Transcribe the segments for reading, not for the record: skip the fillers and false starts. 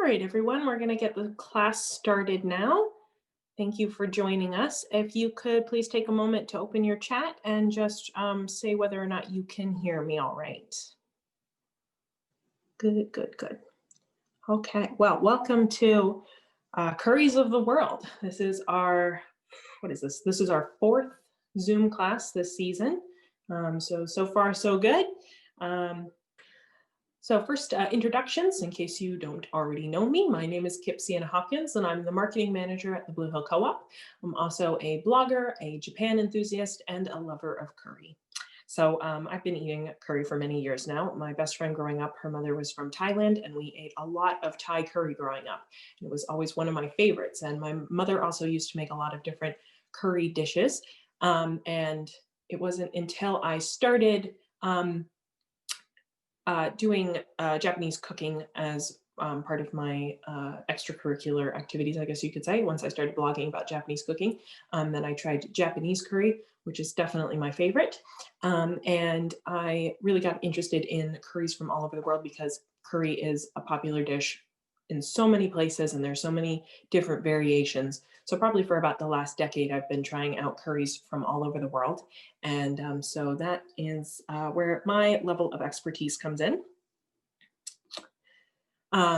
right, everyone, we're going to get the class started now. Thank you for joining us. If you could please take a moment to open your chat and just say whether or not you can hear me all right. Good, good, good. Okay, well, welcome to Curries of the World. This is our, what is this? This is our fourth Zoom class this season. So far, so good. So first, introductions, in case you don't already know me. My name is Kip Sienna-Hopkins, and I'm the marketing manager at the Blue Hill Co-op. I'm also a blogger, a Japan enthusiast, and a lover of curry. So I've been eating curry for many years now. My best friend growing up, her mother was from Thailand, and we ate a lot of Thai curry growing up. It was always one of my favorites. And my mother also used to make a lot of different curry dishes. And it wasn't until I started doing Japanese cooking as part of my extracurricular activities, I guess you could say. Once I started blogging about Japanese cooking, then I tried Japanese curry, which is definitely my favorite. And I really got interested in curries from all over the world because curry is a popular dish in so many places and there's so many different variations. So probably for about the last decade, I've been trying out curries from all over the world. And so that is where my level of expertise comes in.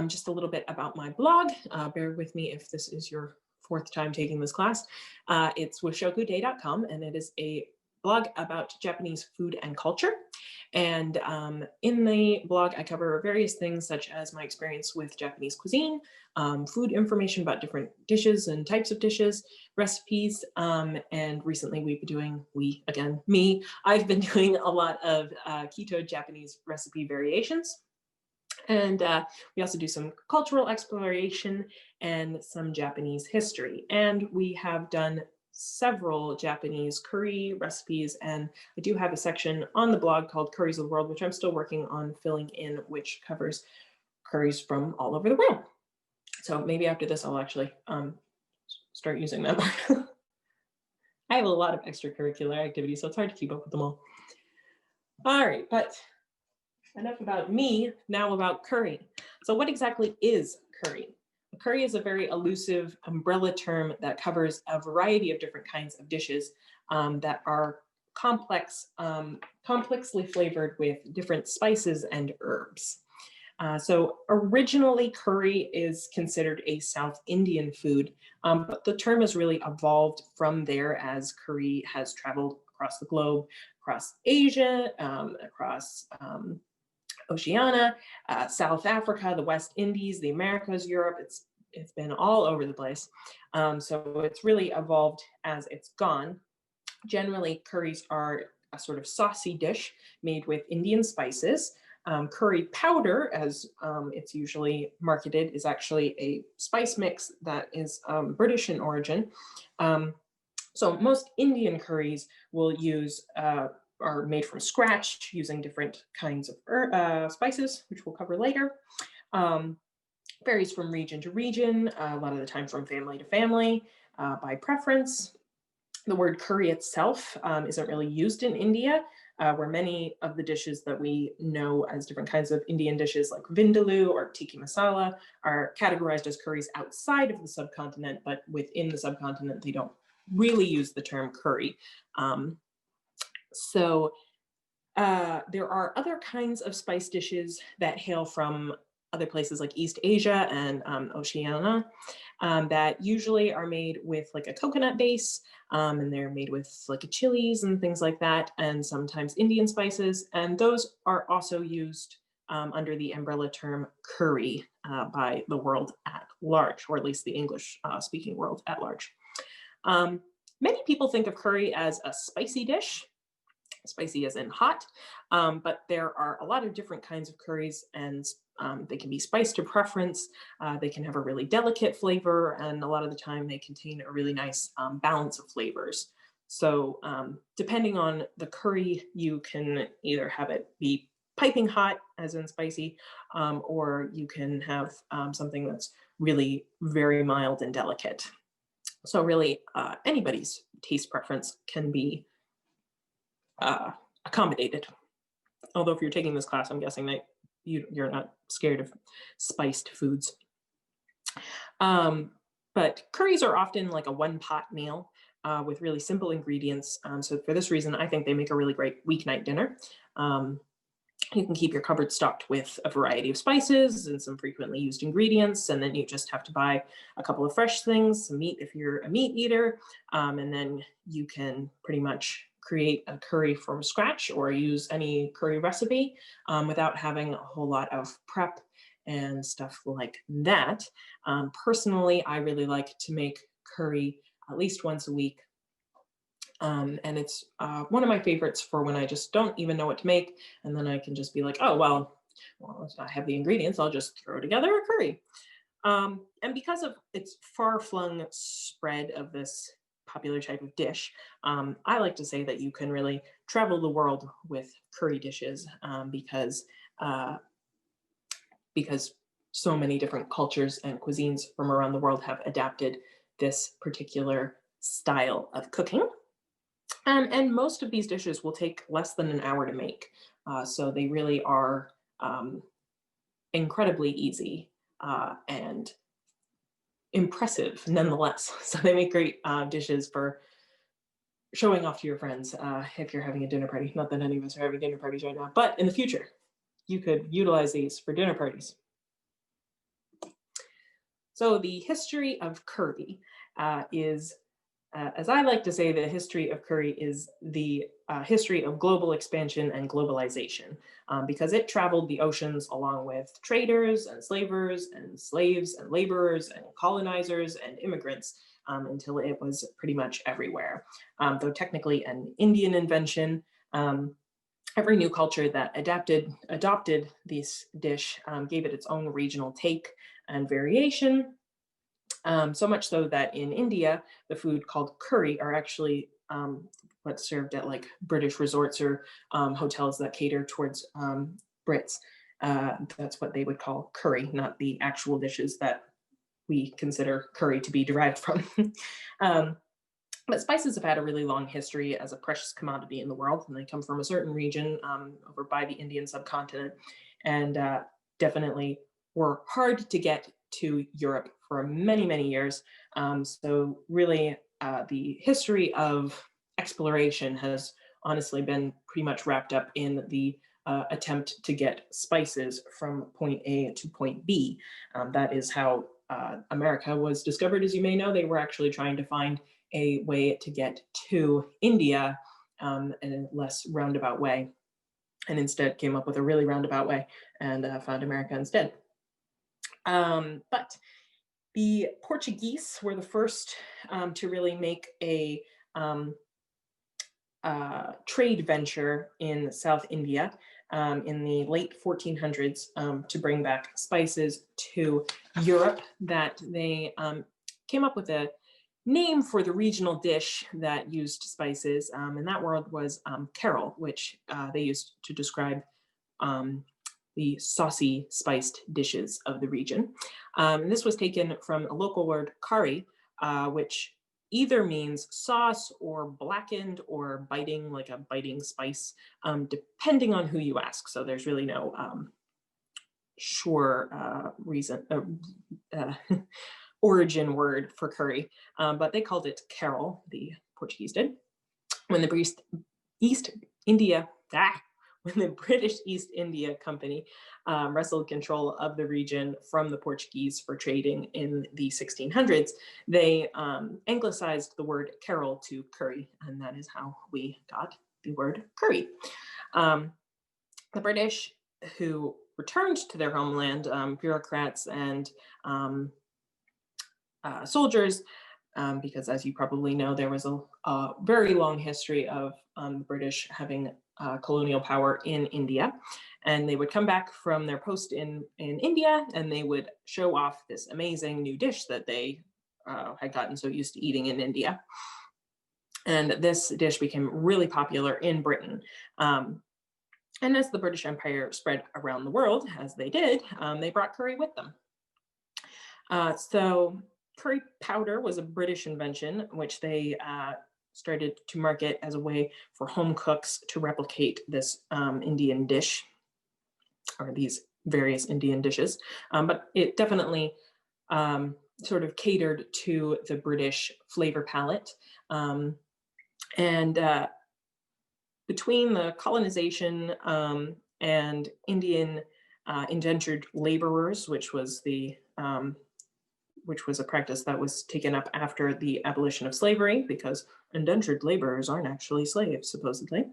Just a little bit about my blog. Bear with me if this is your fourth time taking this class. It's wushokuday.com, and it is a blog about Japanese food and culture. And in the blog, I cover various things such as my experience with Japanese cuisine, food information about different dishes and types of dishes, recipes, and recently we've been doing, I've been doing a lot of keto Japanese recipe variations. And we also do some cultural exploration and some Japanese history. And we have done several Japanese curry recipes, and I do have a section on the blog called Curries of the World, which I'm still working on filling in, which covers curries from all over the world. So maybe after this, I'll actually start using them. I have a lot of extracurricular activities, so it's hard to keep up with them all. All right, but enough about me, now about curry. So what exactly is curry? Curry is a very elusive umbrella term that covers a variety of different kinds of dishes that are complexly flavored with different spices and herbs. So originally curry is considered a South Indian food, but the term has really evolved from there as curry has traveled across the globe, across Asia, across Oceania, South Africa, the West Indies, the Americas, Europe. It's been all over the place. So it's really evolved as it's gone. Generally, curries are a sort of saucy dish made with Indian spices. Curry powder, as it's usually marketed, is actually a spice mix that is British in origin. So most Indian curries will use are made from scratch using different kinds of spices, which we'll cover later. Varies from region to region, a lot of the time from family to family, by preference. The word curry itself isn't really used in India, where many of the dishes that we know as different kinds of Indian dishes like vindaloo or tikka masala are categorized as curries outside of the subcontinent, but within the subcontinent, they don't really use the term curry. So there are other kinds of spice dishes that hail from other places like East Asia and Oceania that usually are made with like a coconut base, and they're made with like chilies and things like that, and sometimes Indian spices. And those are also used under the umbrella term curry by the world at large, or at least the English speaking world at large. Many people think of curry as a spicy dish, spicy as in hot, but there are a lot of different kinds of curries, and they can be spiced to preference. They can have a really delicate flavor, and a lot of the time they contain a really nice balance of flavors. So depending on the curry, you can either have it be piping hot, as in spicy, or you can have something that's really very mild and delicate. So really anybody's taste preference can be accommodated. Although if you're taking this class, I'm guessing that you're not scared of spiced foods. Um, but curries are often like a one pot meal with really simple ingredients. So for this reason, I think they make a really great weeknight dinner. Um, you can keep your cupboard stocked with a variety of spices and some frequently used ingredients, and then you just have to buy a couple of fresh things, some meat if you're a meat eater, and then you can pretty much create a curry from scratch or use any curry recipe without having a whole lot of prep and stuff like that. Personally, I really like to make curry at least once a week, and it's one of my favorites for when I just don't even know what to make. And then I can just be like, oh, well, I have the ingredients. I'll just throw together a curry. And because of its far flung spread of this popular type of dish, I like to say that you can really travel the world with curry dishes uh, because so many different cultures and cuisines from around the world have adapted this particular style of cooking. And most of these dishes will take less than an hour to make. So they really are incredibly easy and impressive nonetheless. So they make great dishes for showing off to your friends if you're having a dinner party. Not that any of us are having dinner parties right now, but in the future, you could utilize these for dinner parties. So the history of curry is as I like to say, the history of curry is the history of global expansion and globalization, because it traveled the oceans along with traders and slavers and slaves and laborers and colonizers and immigrants until it was pretty much everywhere. Though technically an Indian invention, every new culture that adopted this dish gave it its own regional take and variation, so much so that in India, the food called curry are actually what's served at like British resorts or hotels that cater towards Brits. That's what they would call curry, not the actual dishes that we consider curry to be derived from. um, but spices have had a really long history as a precious commodity in the world, and they come from a certain region over by the Indian subcontinent, and definitely were hard to get to Europe for many, many years. So, really, the history of exploration has honestly been pretty much wrapped up in the attempt to get spices from point A to point B. That is how America was discovered, as you may know. They were actually trying to find a way to get to India in a less roundabout way, and instead came up with a really roundabout way and found America instead. But the Portuguese were the first to really make a trade venture in South India in the late 1400s to bring back spices to Europe that they came up with a name for the regional dish that used spices, and that word was Carol, which they used to describe um, the saucy spiced dishes of the region. This was taken from a local word, curry, which either means sauce or blackened or biting, like a biting spice, depending on who you ask. So there's really no sure reason, origin word for curry, but they called it Carol, the Portuguese did. When the East India, when the British East India Company wrestled control of the region from the Portuguese for trading in the 1600s, they anglicized the word Carol to curry, and that is how we got the word curry. The British, who returned to their homeland, bureaucrats and soldiers, because as you probably know, there was a very long history of the British having colonial power in India. And they would come back from their post in India and they would show off this amazing new dish that they had gotten so used to eating in India. And this dish became really popular in Britain. And as the British Empire spread around the world, as they did, they brought curry with them. So curry powder was a British invention, which they started to market as a way for home cooks to replicate this Indian dish, or these various Indian dishes. But it definitely sort of catered to the British flavor palette. And between the colonization and Indian indentured laborers, which was a practice that was taken up after the abolition of slavery, because indentured laborers aren't actually slaves, supposedly.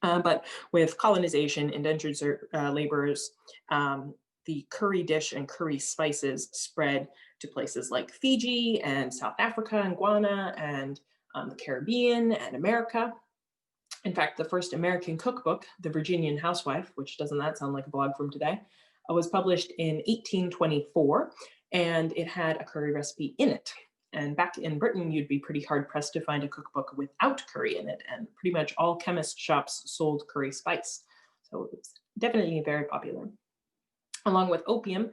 But with colonization, indentured laborers, the curry dish and curry spices spread to places like Fiji and South Africa and Ghana and the Caribbean and America. In fact, the first American cookbook, The Virginian Housewife, which doesn't that sound like a blog from today, was published in 1824, and it had a curry recipe in it. And back in Britain, you'd be pretty hard pressed to find a cookbook without curry in it, and pretty much all chemist shops sold curry spice. So it was definitely very popular. Along with opium,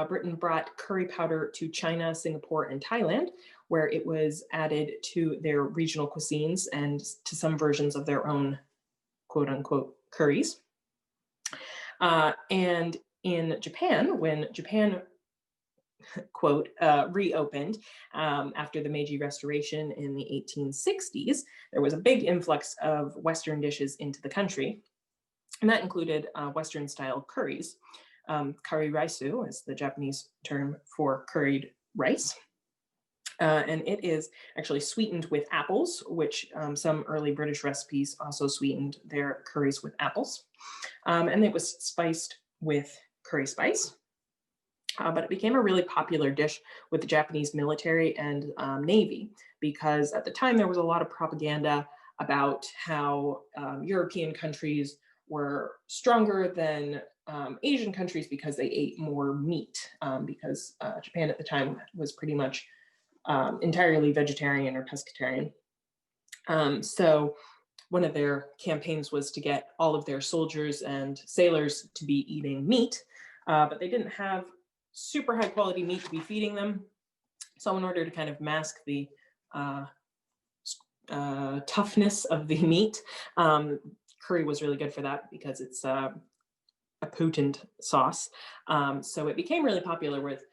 Britain brought curry powder to China, Singapore, and Thailand, where it was added to their regional cuisines and to some versions of their own quote unquote curries. And in Japan, when Japan quote, reopened after the Meiji Restoration in the 1860s, there was a big influx of Western dishes into the country. And that included Western style curries. Kari raisu is the Japanese term for curried rice. And it is actually sweetened with apples, which some early British recipes also sweetened their curries with apples. And it was spiced with curry spice. But it became a really popular dish with the Japanese military and Navy, because at the time there was a lot of propaganda about how European countries were stronger than Asian countries because they ate more meat, because Japan at the time was pretty much entirely vegetarian or pescatarian. So one of their campaigns was to get all of their soldiers and sailors to be eating meat, but they didn't have super high quality meat to be feeding them. So in order to kind of mask the toughness of the meat, curry was really good for that because it's a potent sauce. So it became really popular with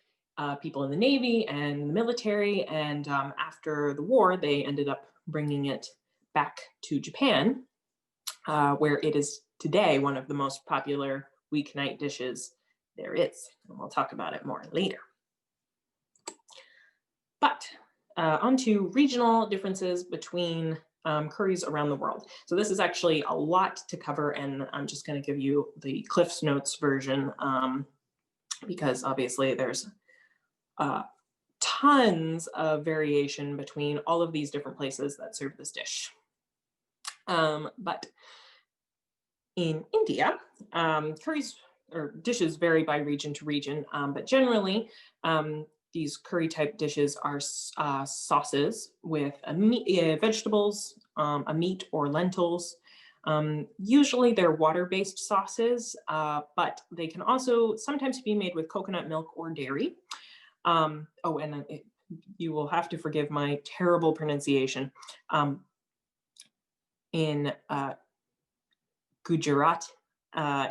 people in the Navy and the military. And after the war, they ended up bringing it back to Japan, where it is today one of the most popular weeknight dishes there is. And we'll talk about it more later. But onto regional differences between curries around the world. So this is actually a lot to cover, and I'm just going to give you the Cliff's Notes version because obviously there's tons of variation between all of these different places that serve this dish. But in India, curries or dishes vary by region to region, but generally these curry type dishes are sauces with vegetables, a meat or lentils. Usually they're water-based sauces, but they can also sometimes be made with coconut milk or dairy. You will have to forgive my terrible pronunciation. In Gujarat,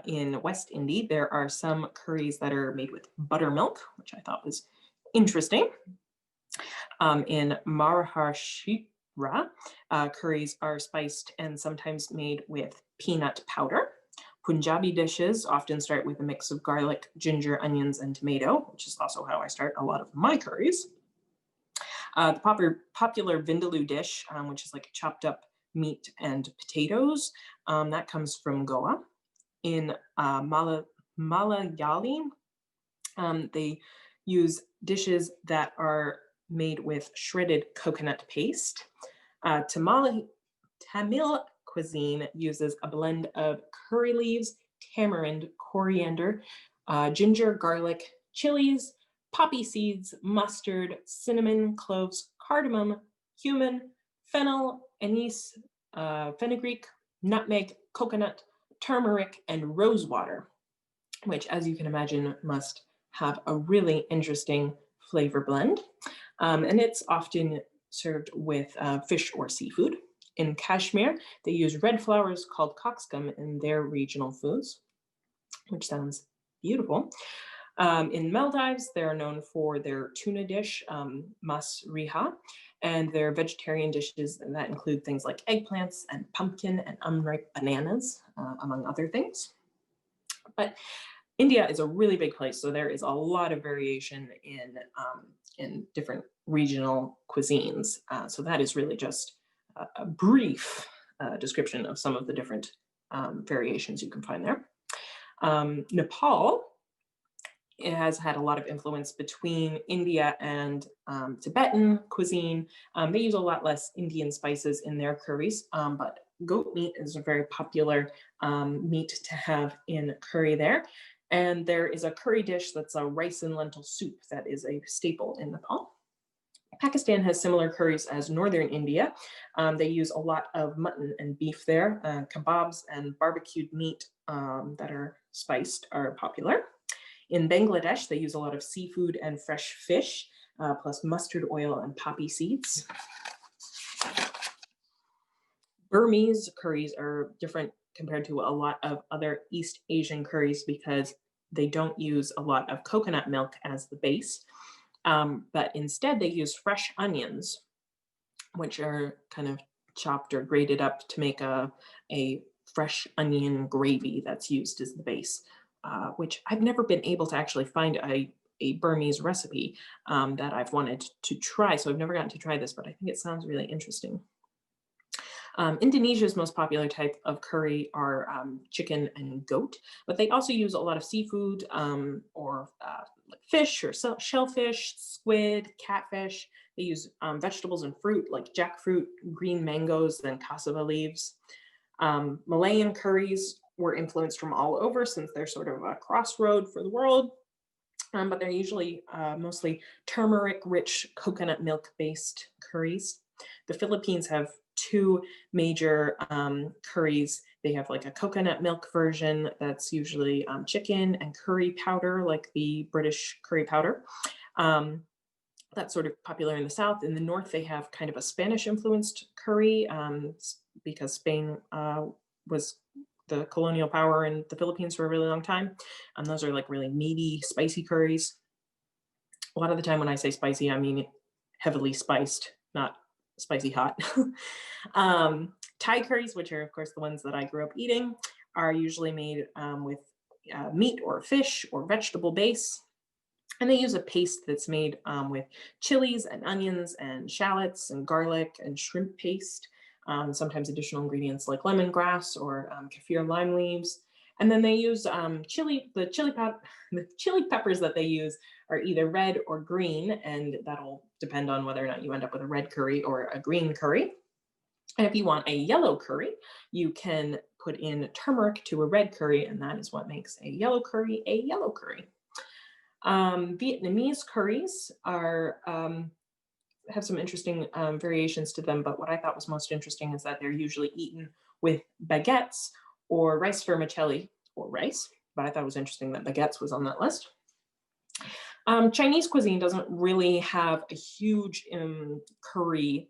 in West India, there are some curries that are made with buttermilk, which I thought was interesting. In Maharashtra, curries are spiced and sometimes made with peanut powder. Punjabi dishes often start with a mix of garlic, ginger, onions, and tomato, which is also how I start a lot of my curries. The popular vindaloo dish, which is like chopped up meat and potatoes, that comes from Goa. In Malayali, they use dishes that are made with shredded coconut paste. Tamil cuisine uses a blend of curry leaves, tamarind, coriander, ginger, garlic, chilies, poppy seeds, mustard, cinnamon, cloves, cardamom, cumin, fennel, anise, fenugreek, nutmeg, coconut, turmeric, and rosewater, which, as you can imagine, must have a really interesting flavor blend. And it's often served with fish or seafood. In Kashmir, they use red flowers called cockscomb in their regional foods, which sounds beautiful. In Maldives, they're known for their tuna dish, mas riha, and their vegetarian dishes that include things like eggplants and pumpkin and unripe bananas, among other things. But India is a really big place, so there is a lot of variation in different regional cuisines. So that is really just a brief description of some of the different variations you can find there. Nepal, it has had a lot of influence between India and Tibetan cuisine. They use a lot less Indian spices in their curries, but goat meat is a very popular meat to have in curry there. And there is a curry dish that's a rice and lentil soup that is a staple in Nepal. Pakistan has similar curries as northern India. They use a lot of mutton and beef there. Kebabs and barbecued meat that are spiced are popular. In Bangladesh, they use a lot of seafood and fresh fish, plus mustard oil and poppy seeds. Burmese curries are different compared to a lot of other East Asian curries because they don't use a lot of coconut milk as the base, but instead they use fresh onions, which are kind of chopped or grated up to make a fresh onion gravy that's used as the base. Which I've never been able to actually find a Burmese recipe that I've wanted to try. So I've never gotten to try this, but I think it sounds really interesting. Indonesia's most popular type of curry are chicken and goat, but they also use a lot of seafood or like fish or shellfish, squid, catfish. They use vegetables and fruit like jackfruit, green mangoes, and cassava leaves. Malayan curries were influenced from all over since they're sort of a crossroad for the world, but they're usually mostly turmeric-rich coconut milk-based curries. The Philippines have two major curries. They have like a coconut milk version that's usually chicken and curry powder, like the British curry powder. That's sort of popular in the South. In the North, they have kind of a Spanish-influenced curry because Spain was the colonial power in the Philippines for a really long time. Those are like really meaty, spicy curries. A lot of the time when I say spicy, I mean heavily spiced, not spicy hot. Thai curries, which are of course the ones that I grew up eating, are usually made with meat or fish or vegetable base. And they use a paste that's made with chilies and onions and shallots and garlic and shrimp paste. Sometimes additional ingredients like lemongrass or kaffir lime leaves. And then they use the chili peppers that they use are either red or green, and that'll depend on whether or not you end up with a red curry or a green curry. And if you want a yellow curry, you can put in turmeric to a red curry, and that is what makes a yellow curry a yellow curry. Vietnamese curries are have some interesting variations to them, but what I thought was most interesting is that they're usually eaten with baguettes or rice vermicelli or rice, but I thought it was interesting that baguettes was on that list. Chinese cuisine doesn't really have a huge curry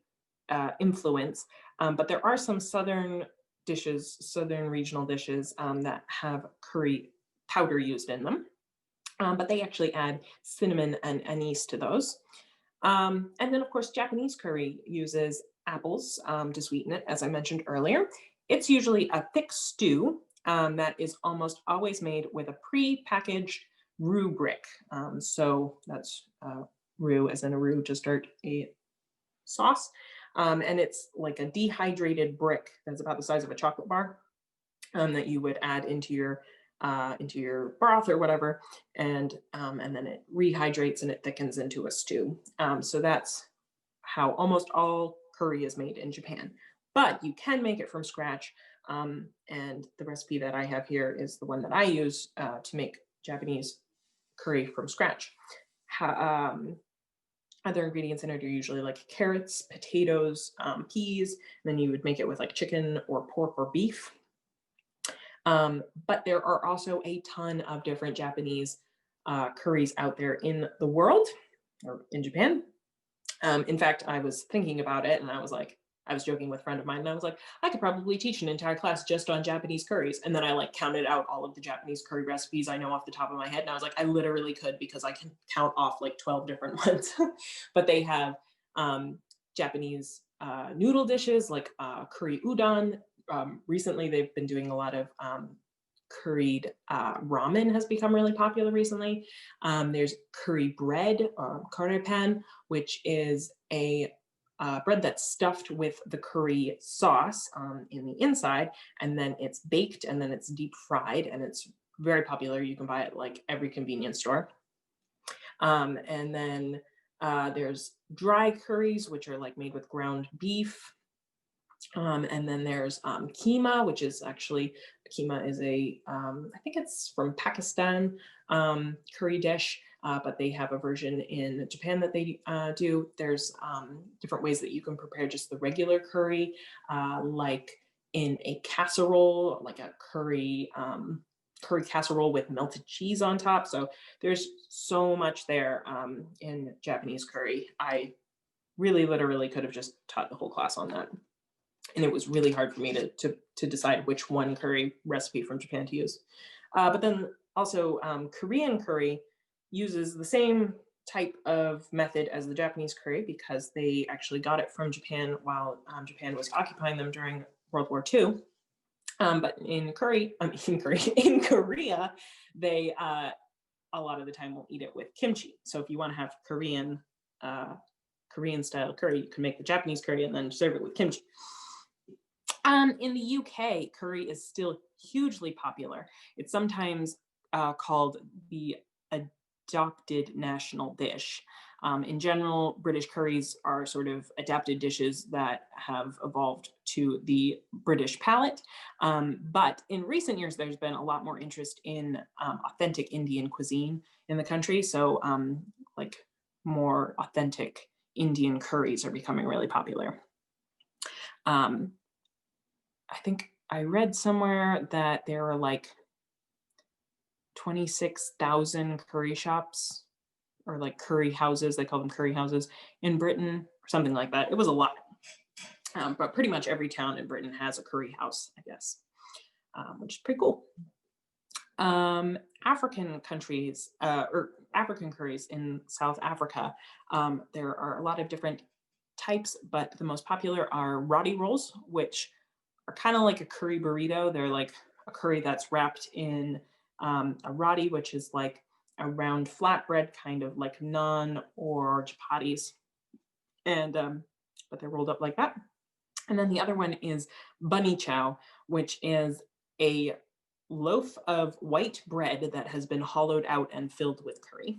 influence, but there are some southern regional dishes that have curry powder used in them, but they actually add cinnamon and anise to those. And then, of course, Japanese curry uses apples to sweeten it, as I mentioned earlier. It's usually a thick stew that is almost always made with a pre-packaged roux brick. So that's roux, as in a roux to start a sauce. And it's like a dehydrated brick that's about the size of a chocolate bar that you would add into your broth or whatever, and then it rehydrates and it thickens into a stew. So that's how almost all curry is made in Japan. But you can make it from scratch, and the recipe that I have here is the one that I use to make Japanese curry from scratch. Other ingredients in it are usually like carrots, potatoes, peas, and then you would make it with like chicken or pork or beef. But there are also a ton of different Japanese curries out there in the world, or in Japan. In fact, I was thinking about it and I was like, I was joking with a friend of mine and I was like, I could probably teach an entire class just on Japanese curries. And then I like counted out all of the Japanese curry recipes I know off the top of my head. And I was like, I literally could because I can count off like 12 different ones. But they have Japanese noodle dishes like curry udon. Recently, they've been doing a lot of curried ramen has become really popular recently. There's curry bread, curry pan, which is a bread that's stuffed with the curry sauce in the inside, and then it's baked, and then it's deep fried, and it's very popular. You can buy it at like every convenience store. And then there's dry curries, which are like made with ground beef. And then there's keema, which is actually, keema is I think it's from Pakistan curry dish, but they have a version in Japan that they do. There's different ways that you can prepare just the regular curry, like in a casserole, like a curry casserole with melted cheese on top. So there's so much there in Japanese curry. I really literally could have just taught the whole class on that. And it was really hard for me to decide which one curry recipe from Japan to use. But then also Korean curry uses the same type of method as the Japanese curry because they actually got it from Japan while Japan was occupying them during World War II. But in in Korea, they a lot of the time will eat it with kimchi. So if you want to have Korean style curry, you can make the Japanese curry and then serve it with kimchi. In the UK, curry is still hugely popular. It's sometimes called the adopted national dish. In general, British curries are sort of adapted dishes that have evolved to the British palate. But in recent years, there's been a lot more interest in authentic Indian cuisine in the country. So like more authentic Indian curries are becoming really popular. I think I read somewhere that there are like 26,000 curry shops or like curry houses. They call them curry houses in Britain or something like that. It was a lot. But pretty much every town in Britain has a curry house, I guess, which is pretty cool. African countries or African curries in South Africa, there are a lot of different types, but the most popular are roti rolls, which are kind of like a curry burrito. They're like a curry that's wrapped in a roti, which is like a round flatbread, kind of like naan or chapatis, and but they're rolled up like that. And then the other one is bunny chow, which is a loaf of white bread that has been hollowed out and filled with curry.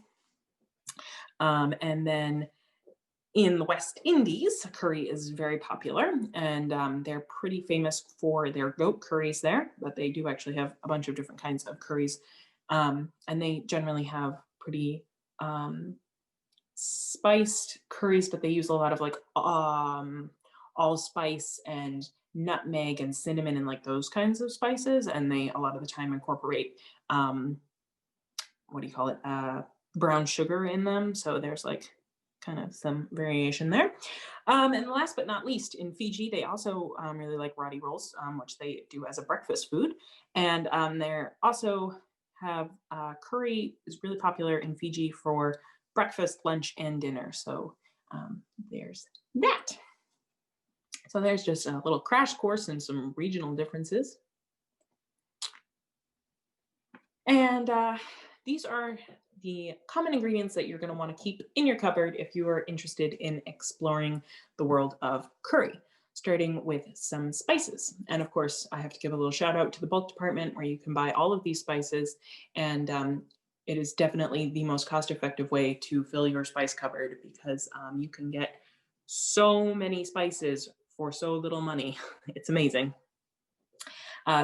And then in the West Indies, curry is very popular, and they're pretty famous for their goat curries there, but they do actually have a bunch of different kinds of curries. And they generally have pretty spiced curries, but they use a lot of like allspice and nutmeg and cinnamon and like those kinds of spices. And they a lot of the time incorporate what do you call it? Brown sugar in them. So there's like kind of some variation there. And last but not least, in Fiji, they also really like roti rolls, which they do as a breakfast food. And they also have curry is really popular in Fiji for breakfast, lunch, and dinner. So there's that. So there's just a little crash course in some regional differences. And these are the common ingredients that you're going to want to keep in your cupboard if you are interested in exploring the world of curry, starting with some spices. And of course, I have to give a little shout out to the bulk department where you can buy all of these spices. And it is definitely the most cost-effective way to fill your spice cupboard because you can get so many spices for so little money. It's amazing.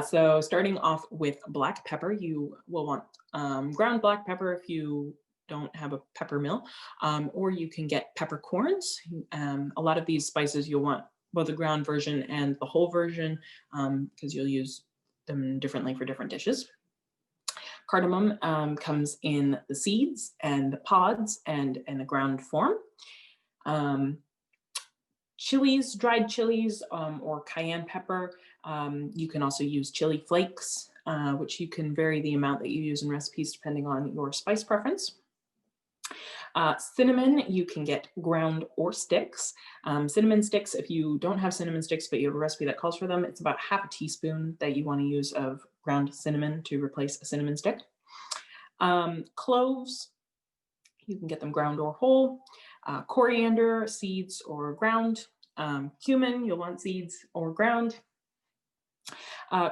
So starting off with black pepper, you will want ground black pepper if you don't have a pepper mill, or you can get peppercorns. A lot of these spices you'll want both the ground version and the whole version because you'll use them differently for different dishes. Cardamom comes in the seeds and the pods and in a ground form. chilies, dried chilies, or cayenne pepper. You can also use chili flakes, which you can vary the amount that you use in recipes depending on your spice preference. Cinnamon, you can get ground or sticks. Cinnamon sticks, if you don't have cinnamon sticks, but you have a recipe that calls for them, it's about half a teaspoon that you want to use of ground cinnamon to replace a cinnamon stick. Cloves, you can get them ground or whole. Coriander, seeds or ground. Cumin, you'll want seeds or ground.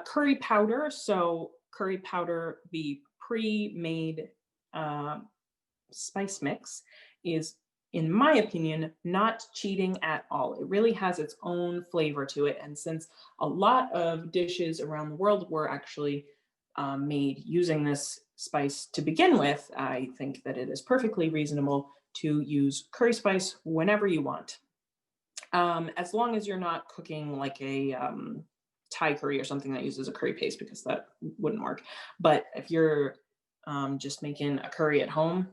Curry powder, so curry powder, the pre-made spice mix is, in my opinion, not cheating at all. It really has its own flavor to it. And since a lot of dishes around the world were actually made using this spice to begin with, I think that it is perfectly reasonable to use curry spice whenever you want. As long as you're not cooking like a Thai curry or something that uses a curry paste, because that wouldn't work. But if you're just making a curry at home,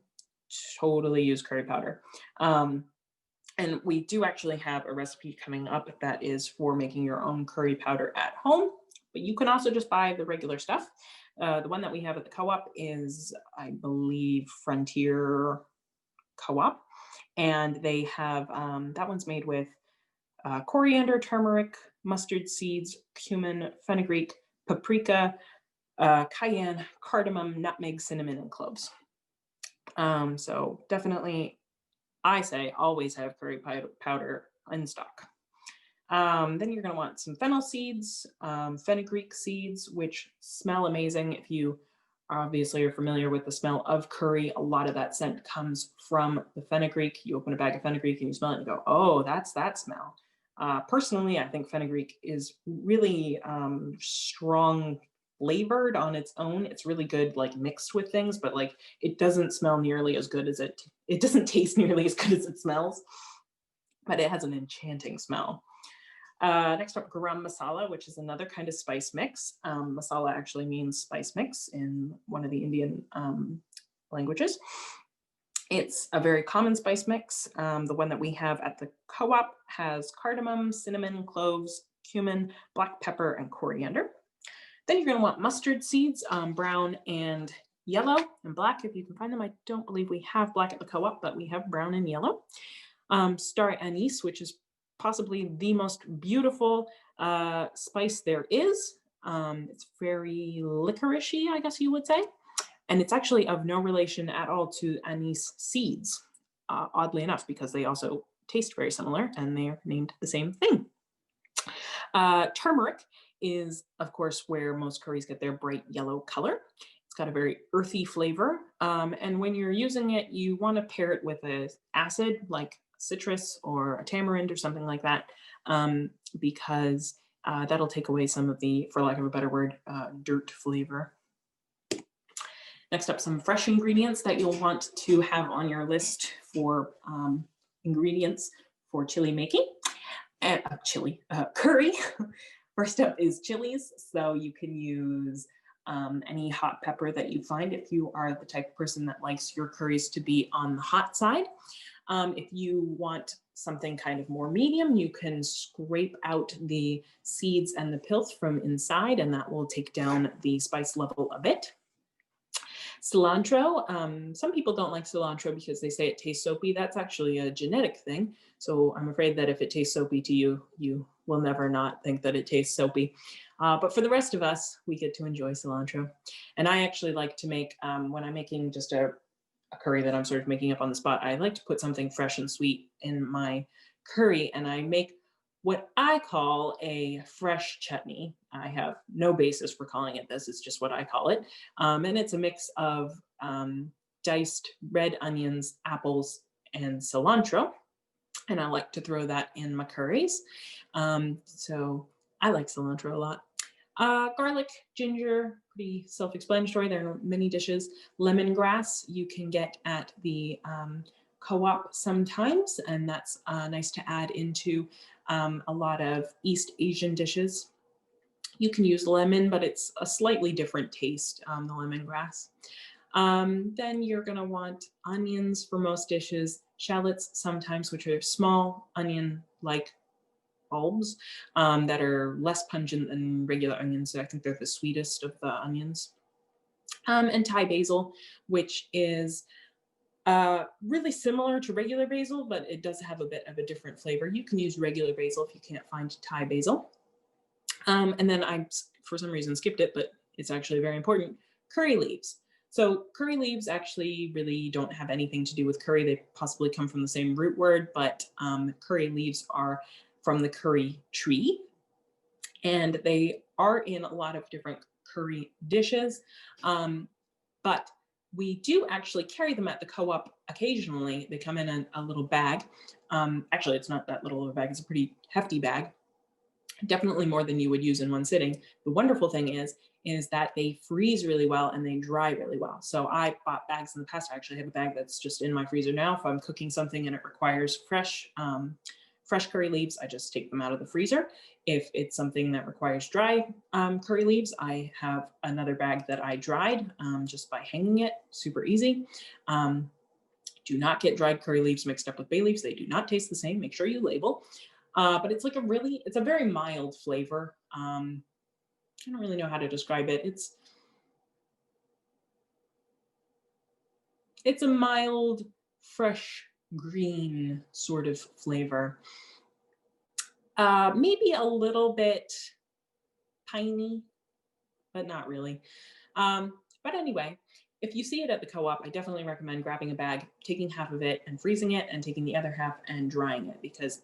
totally use curry powder. And we do actually have a recipe coming up that is for making your own curry powder at home, but you can also just buy the regular stuff. The one that we have at the co-op is, I believe, Frontier Co-op, and they have, that one's made with coriander, turmeric, mustard seeds, cumin, fenugreek, paprika, cayenne, cardamom, nutmeg, cinnamon, and cloves. So definitely, I say always have curry powder in stock. Then you're going to want some fennel seeds, fenugreek seeds, which smell amazing. If you obviously are familiar with the smell of curry, a lot of that scent comes from the fenugreek. You open a bag of fenugreek and you smell it and you go, oh, that's that smell. Personally, I think fenugreek is really strong flavored on its own. It's really good like mixed with things, but like it doesn't smell nearly as good as it doesn't taste nearly as good as it smells, but it has an enchanting smell. Next up, garam masala, which is another kind of spice mix. Masala actually means spice mix in one of the Indian languages. It's a very common spice mix. The one that we have at the co-op has cardamom, cinnamon, cloves, cumin, black pepper, and coriander. Then you're going to want mustard seeds, brown and yellow and black if you can find them. I don't believe we have black at the co-op, but we have brown and yellow. Star anise, which is possibly the most beautiful spice there is. It's very licoricey, I guess you would say. And it's actually of no relation at all to anise seeds, oddly enough, because they also taste very similar and they're named the same thing. Turmeric is, of course, where most curries get their bright yellow color. It's got a very earthy flavor. And when you're using it, you want to pair it with an acid like citrus or a tamarind or something like that, because that'll take away some of the, for lack of a better word, dirt flavor. Next up, some fresh ingredients that you'll want to have on your list for ingredients for chili making. Curry. First up is chilies. So you can use any hot pepper that you find if you are the type of person that likes your curries to be on the hot side. If you want something kind of more medium, you can scrape out the seeds and the pith from inside, and that will take down the spice level a bit. Cilantro. Some people don't like cilantro because they say it tastes soapy. That's actually a genetic thing. So I'm afraid that if it tastes soapy to you, you will never not think that it tastes soapy. But for the rest of us, we get to enjoy cilantro. And I actually like to make, when I'm making just a curry that I'm sort of making up on the spot, I like to put something fresh and sweet in my curry, and I make what I call a fresh chutney. I have no basis for calling it this, it's just what I call it. And it's a mix of diced red onions, apples, and cilantro. And I like to throw that in my curries. So I like cilantro a lot. Garlic, ginger, pretty self-explanatory. There are many dishes. Lemongrass you can get at the co-op sometimes, and that's nice to add into a lot of East Asian dishes. You can use lemon, but it's a slightly different taste, the lemongrass. Then you're going to want onions for most dishes, shallots sometimes, which are small onion-like bulbs that are less pungent than regular onions. So I think they're the sweetest of the onions. And Thai basil, which is really similar to regular basil, but it does have a bit of a different flavor. You can use regular basil if you can't find Thai basil. And then I, for some reason, skipped it, but it's actually very important. Curry leaves. So curry leaves actually really don't have anything to do with curry. They possibly come from the same root word, but curry leaves are from the curry tree. And they are in a lot of different curry dishes. But we do actually carry them at the co-op occasionally. They come in a little bag. Actually, it's not that little of a bag. It's a pretty hefty bag. Definitely more than you would use in one sitting. The wonderful thing is that they freeze really well and they dry really well. So I bought bags in the past. I actually have a bag that's just in my freezer now. If I'm cooking something and it requires fresh curry leaves, I just take them out of the freezer. If it's something that requires dry curry leaves, I have another bag that I dried just by hanging it. Super easy. Do not get dried curry leaves mixed up with bay leaves. They do not taste the same. Make sure you label. But it's like it's a very mild flavor. I don't really know how to describe it. It's a mild, fresh, green sort of flavor. Maybe a little bit piney, but not really. But anyway, if you see it at the co-op, I definitely recommend grabbing a bag, taking half of it and freezing it, and taking the other half and drying it, because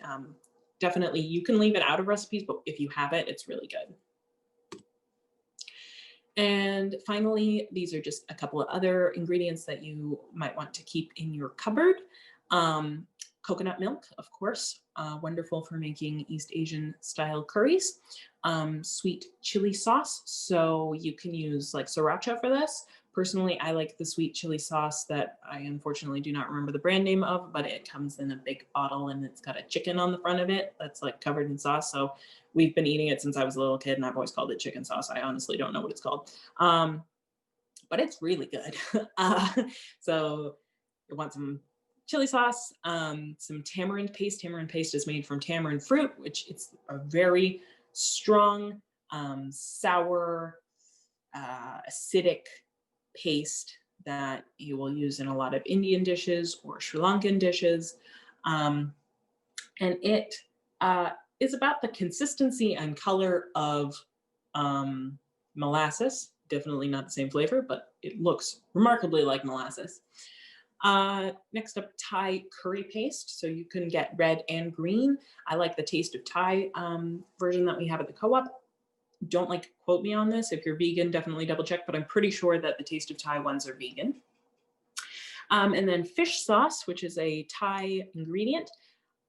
definitely you can leave it out of recipes, but if you have it, it's really good. And finally, these are just a couple of other ingredients that you might want to keep in your cupboard. Coconut milk, of course, wonderful for making East Asian style curries. Sweet chili sauce, so you can use like sriracha for this. Personally, I like the sweet chili sauce that I unfortunately do not remember the brand name of, but it comes in a big bottle and it's got a chicken on the front of it that's like covered in sauce. So we've been eating it since I was a little kid and I've always called it chicken sauce. I honestly don't know what it's called, but it's really good. So you want some chili sauce, some tamarind paste. Tamarind paste is made from tamarind fruit, which it's a very strong, sour, acidic paste that you will use in a lot of Indian dishes or Sri Lankan dishes. And it is about the consistency and color of molasses. Definitely not the same flavor, but it looks remarkably like molasses. Next up, Thai curry paste. So you can get red and green. I like the Taste of Thai version that we have at the co-op. Don't like quote me on this. If you're vegan, definitely double check, but I'm pretty sure that the Taste of Thai ones are vegan. And then fish sauce, which is a Thai ingredient.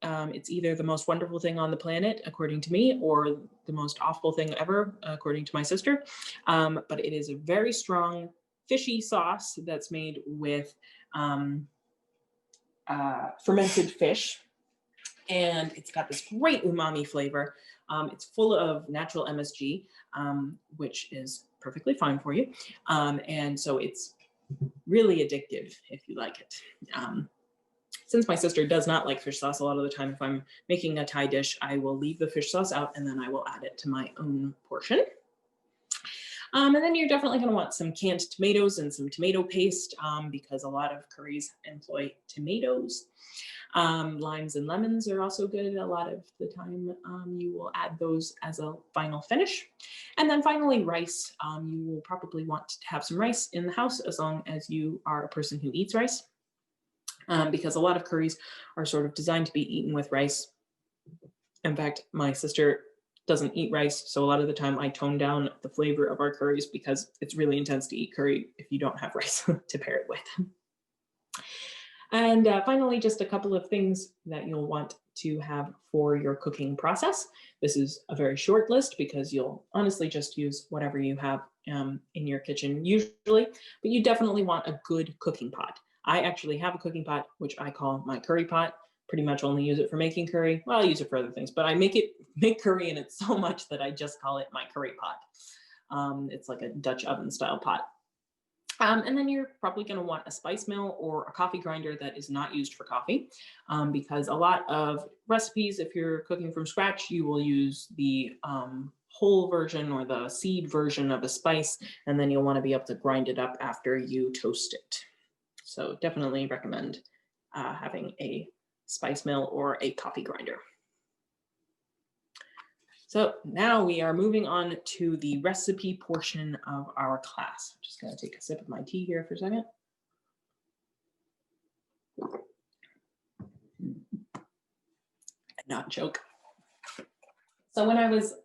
It's either the most wonderful thing on the planet, according to me, or the most awful thing ever, according to my sister. But it is a very strong fishy sauce that's made with fermented fish. And it's got this great umami flavor. It's full of natural MSG, which is perfectly fine for you. And so it's really addictive if you like it. Since my sister does not like fish sauce, a lot of the time if I'm making a Thai dish, I will leave the fish sauce out and then I will add it to my own portion. And then you're definitely going to want some canned tomatoes and some tomato paste because a lot of curries employ tomatoes. Limes and lemons are also good. A lot of the time you will add those as a final finish. And then finally, rice. You will probably want to have some rice in the house as long as you are a person who eats rice. Because a lot of curries are sort of designed to be eaten with rice. In fact, my sister doesn't eat rice, so a lot of the time I tone down the flavor of our curries because it's really intense to eat curry if you don't have rice to pair it with. And finally, just a couple of things that you'll want to have for your cooking process. This is a very short list because you'll honestly just use whatever you have in your kitchen usually, but you definitely want a good cooking pot. I actually have a cooking pot, which I call my curry pot. Pretty much only use it for making curry. Well, I use it for other things, but I make curry in it so much that I just call it my curry pot. It's like a Dutch oven style pot. And then you're probably going to want a spice mill or a coffee grinder that is not used for coffee, because a lot of recipes, if you're cooking from scratch, you will use the whole version or the seed version of a spice, and then you'll want to be able to grind it up after you toast it. So definitely recommend having a spice mill or a coffee grinder. So now we are moving on to the recipe portion of our class. I'm just going to take a sip of my tea here for a second. Not joke. So when I was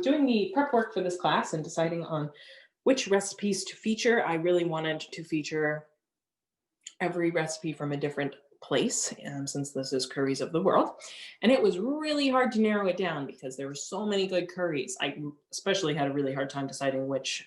doing the prep work for this class and deciding on which recipes to feature, I really wanted to feature every recipe from a different place, since this is Curries of the World. And it was really hard to narrow it down because there were so many good curries. I especially had a really hard time deciding which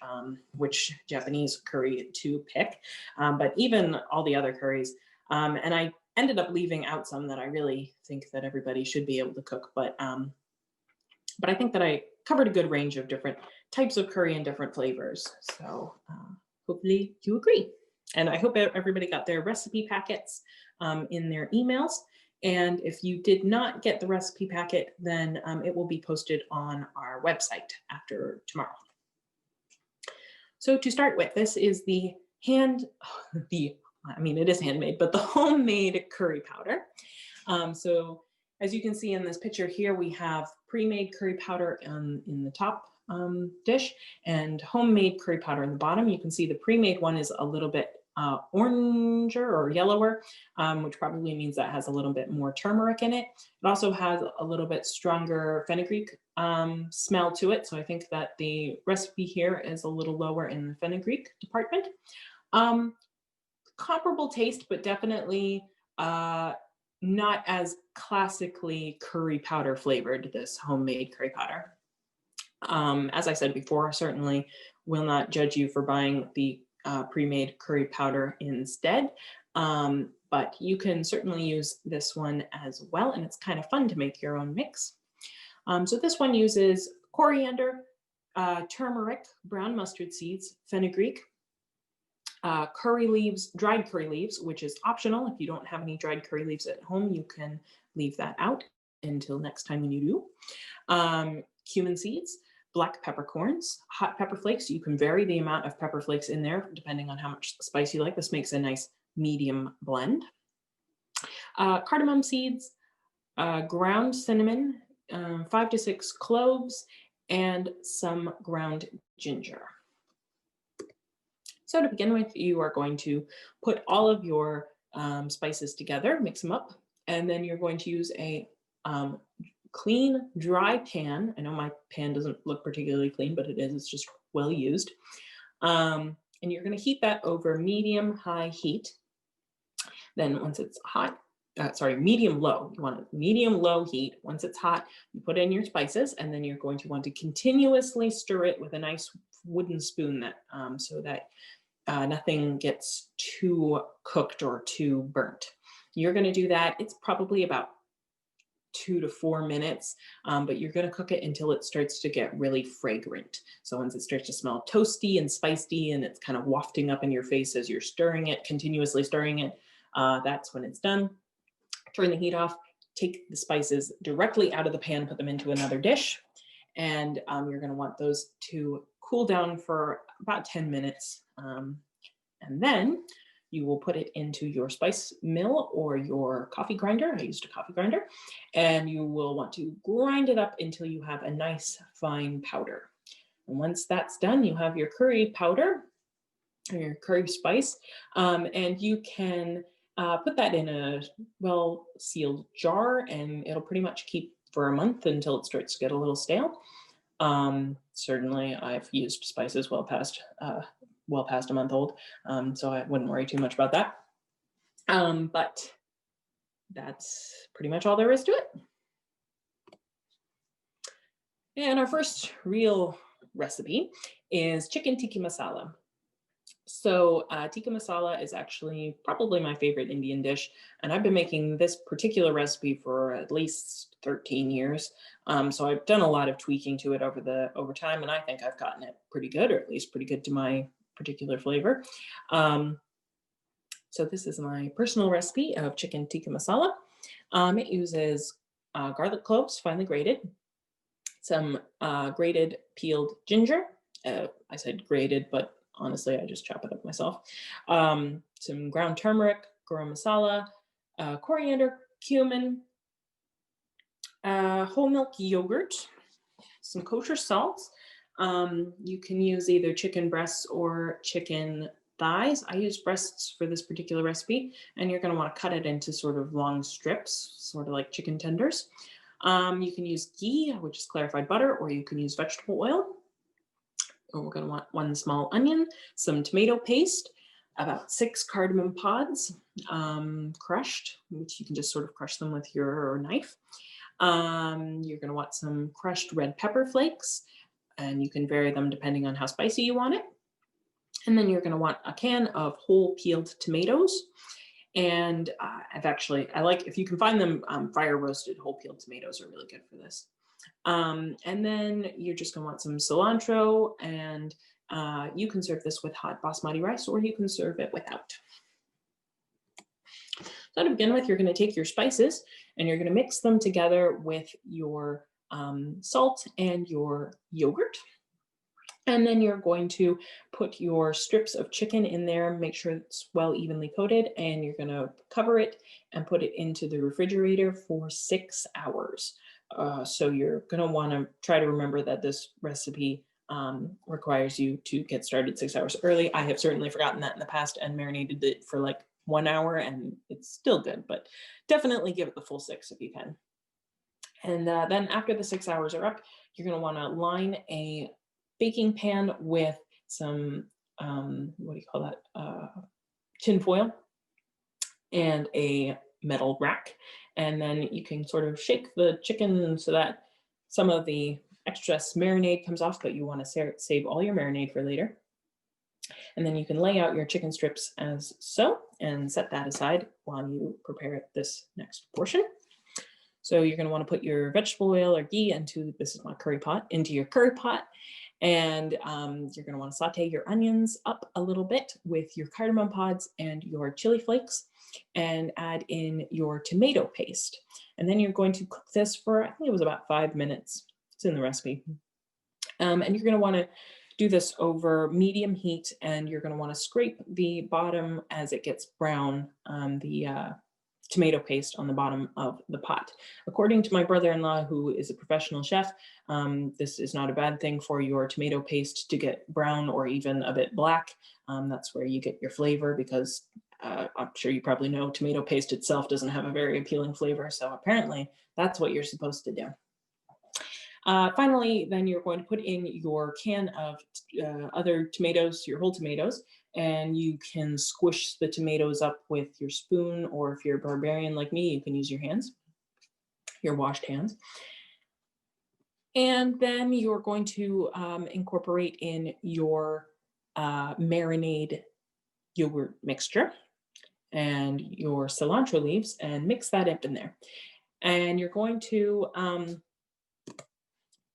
Japanese curry to pick, but even all the other curries. And I ended up leaving out some that I really think that everybody should be able to cook. But I think that I covered a good range of different types of curry and different flavors. So hopefully you agree. And I hope everybody got their recipe packets in their emails. And if you did not get the recipe packet, then it will be posted on our website after tomorrow. So to start with, this is it is handmade, but the homemade curry powder. So as you can see in this picture here, we have pre-made curry powder in the top dish and homemade curry powder in the bottom. You can see the pre-made one is a little bit oranger or yellower, which probably means that has a little bit more turmeric in it. It also has a little bit stronger fenugreek smell to it. So I think that the recipe here is a little lower in the fenugreek department. Comparable taste, but definitely not as classically curry powder flavored, this homemade curry powder. As I said before, certainly will not judge you for buying the pre-made curry powder instead, but you can certainly use this one as well, and it's kind of fun to make your own mix. So this one uses coriander, turmeric, brown mustard seeds, fenugreek, curry leaves, dried curry leaves, which is optional. If you don't have any dried curry leaves at home, you can leave that out until next time when you do. Cumin seeds, black peppercorns, hot pepper flakes. You can vary the amount of pepper flakes in there depending on how much spice you like. This makes a nice medium blend. Cardamom seeds, ground cinnamon, 5 to 6 cloves, and some ground ginger. So to begin with, you are going to put all of your spices together, mix them up, and then you're going to use a clean, dry pan. I know my pan doesn't look particularly clean, but it is. It's just well used. And you're going to heat that over medium-high heat. Then once it's hot, medium-low. You want a medium-low heat. Once it's hot, you put in your spices, and then you're going to want to continuously stir it with a nice wooden spoon that so that nothing gets too cooked or too burnt. You're going to do that. It's probably about 2 to 4 minutes, but you're going to cook it until it starts to get really fragrant. So once it starts to smell toasty and spicy and it's kind of wafting up in your face as you're stirring it, continuously stirring it, that's when it's done. Turn the heat off, take the spices directly out of the pan, put them into another dish, and you're going to want those to cool down for about 10 minutes. And then you will put it into your spice mill or your coffee grinder. I used a coffee grinder. And you will want to grind it up until you have a nice fine powder. And once that's done, you have your curry powder or your curry spice. And you can put that in a well-sealed jar, and it'll pretty much keep for a month until it starts to get a little stale. Certainly, I've used spices well past a month old, so I wouldn't worry too much about that. But that's pretty much all there is to it. And our first real recipe is chicken tikka masala. So tikka masala is actually probably my favorite Indian dish, and I've been making this particular recipe for at least 13 years. So I've done a lot of tweaking to it over time, and I think I've gotten it pretty good, or at least pretty good to my particular flavor. So this is my personal recipe of chicken tikka masala. It uses garlic cloves, finely grated, some grated peeled ginger. I said grated, but honestly, I just chop it up myself. Some ground turmeric, garam masala, coriander, cumin, whole milk yogurt, some kosher salt. You can use either chicken breasts or chicken thighs. I use breasts for this particular recipe, and you're going to want to cut it into sort of long strips, sort of like chicken tenders. You can use ghee, which is clarified butter, or you can use vegetable oil. And we're going to want 1 small onion, some tomato paste, about 6 cardamom pods, crushed, which you can just sort of crush them with your knife. You're going to want some crushed red pepper flakes, and you can vary them depending on how spicy you want it. And then you're going to want a can of whole peeled tomatoes. And I like, if you can find them, fire roasted whole peeled tomatoes are really good for this. And then you're just going to want some cilantro, and you can serve this with hot basmati rice, or you can serve it without. So to begin with, you're going to take your spices and you're going to mix them together with your salt and your yogurt. And then you're going to put your strips of chicken in there, make sure it's well evenly coated, and you're going to cover it and put it into the refrigerator for 6 hours. So you're going to want to try to remember that this recipe requires you to get started 6 hours early. I have certainly forgotten that in the past and marinated it for like 1 hour, and it's still good, but definitely give it the full 6 if you can. And then after the 6 hours are up, you're going to want to line a baking pan with some, what do you call that? Tin foil and a metal rack. And then you can sort of shake the chicken so that some of the excess marinade comes off, but you want to save all your marinade for later. And then you can lay out your chicken strips as so and set that aside while you prepare this next portion. So you're going to want to put your vegetable oil or ghee into, this is my curry pot, into your curry pot. And you're going to want to saute your onions up a little bit with your cardamom pods and your chili flakes, and add in your tomato paste. And then you're going to cook this for, I think it was about 5 minutes. It's in the recipe. And you're going to want to do this over medium heat, and you're going to want to scrape the bottom as it gets brown, the tomato paste on the bottom of the pot. According to my brother-in-law, who is a professional chef, this is not a bad thing for your tomato paste to get brown or even a bit black. That's where you get your flavor, because I'm sure you probably know tomato paste itself doesn't have a very appealing flavor. So apparently that's what you're supposed to do. Finally, then you're going to put in your can of other tomatoes, your whole tomatoes, and you can squish the tomatoes up with your spoon, or if you're a barbarian like me, you can use your hands, your washed hands. And then you're going to incorporate in your marinade yogurt mixture and your cilantro leaves and mix that up in there. And you're going to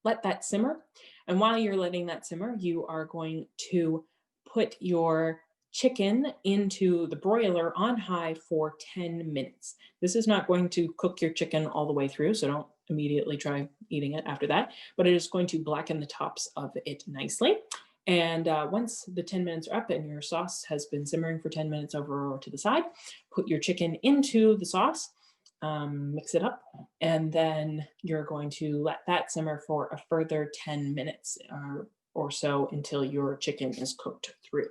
let that simmer. And while you're letting that simmer, you are going to put your chicken into the broiler on high for 10 minutes. This is not going to cook your chicken all the way through, so don't immediately try eating it after that, but it is going to blacken the tops of it nicely. And once the 10 minutes are up and your sauce has been simmering for 10 minutes over or to the side, put your chicken into the sauce, mix it up, and then you're going to let that simmer for a further 10 minutes or so until your chicken is cooked through.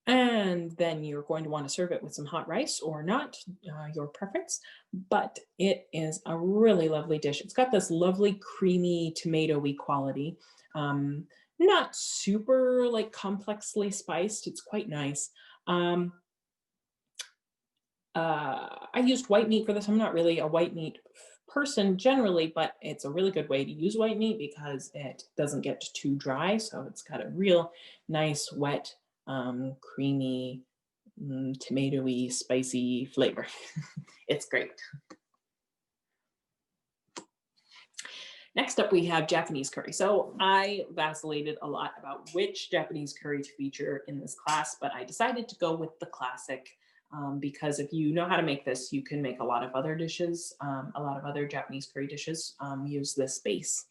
And then you're going to want to serve it with some hot rice or not, your preference, but it is a really lovely dish. It's got this lovely creamy tomatoey quality, not super like complexly spiced. It's quite nice. I used white meat for this. I'm not really a white meat person generally, but it's a really good way to use white meat because it doesn't get too dry. So it's got a real nice, wet, creamy, tomatoey, spicy flavor. It's great. Next up, we have Japanese curry. So I vacillated a lot about which Japanese curry to feature in this class, but I decided to go with the classic because if you know how to make this, you can make a lot of other dishes, a lot of other Japanese curry dishes use this base.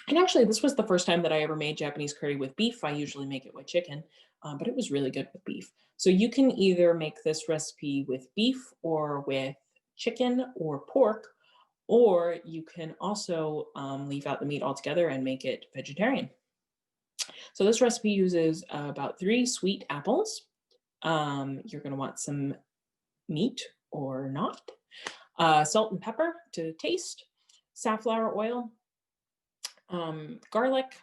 And actually, this was the first time that I ever made Japanese curry with beef. I usually make it with chicken, but it was really good with beef. So you can either make this recipe with beef or with chicken or pork, or you can also leave out the meat altogether and make it vegetarian. So this recipe uses about 3 sweet apples. You're going to want some meat or not, salt and pepper to taste, safflower oil, garlic,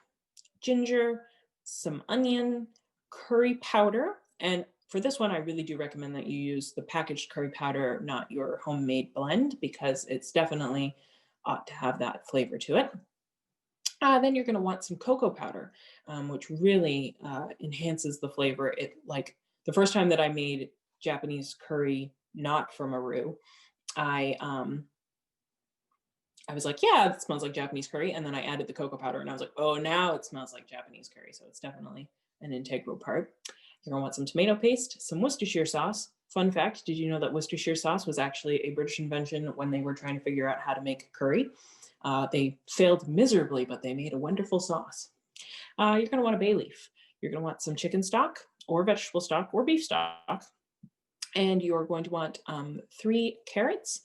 ginger, some onion, curry powder. And for this one, I really do recommend that you use the packaged curry powder, not your homemade blend, because it's definitely ought to have that flavor to it. Then you're going to want some cocoa powder, which really enhances the flavor. It like the first time that I made Japanese curry not from a roux, I was like, yeah, it smells like Japanese curry. And then I added the cocoa powder and I was like, oh, now it smells like Japanese curry. So it's definitely an integral part. You're gonna want some tomato paste, some Worcestershire sauce. Fun fact, did you know that Worcestershire sauce was actually a British invention when they were trying to figure out how to make curry? They failed miserably, but they made a wonderful sauce. You're gonna want a bay leaf. You're gonna want some chicken stock or vegetable stock or beef stock. And you're going to want 3 carrots,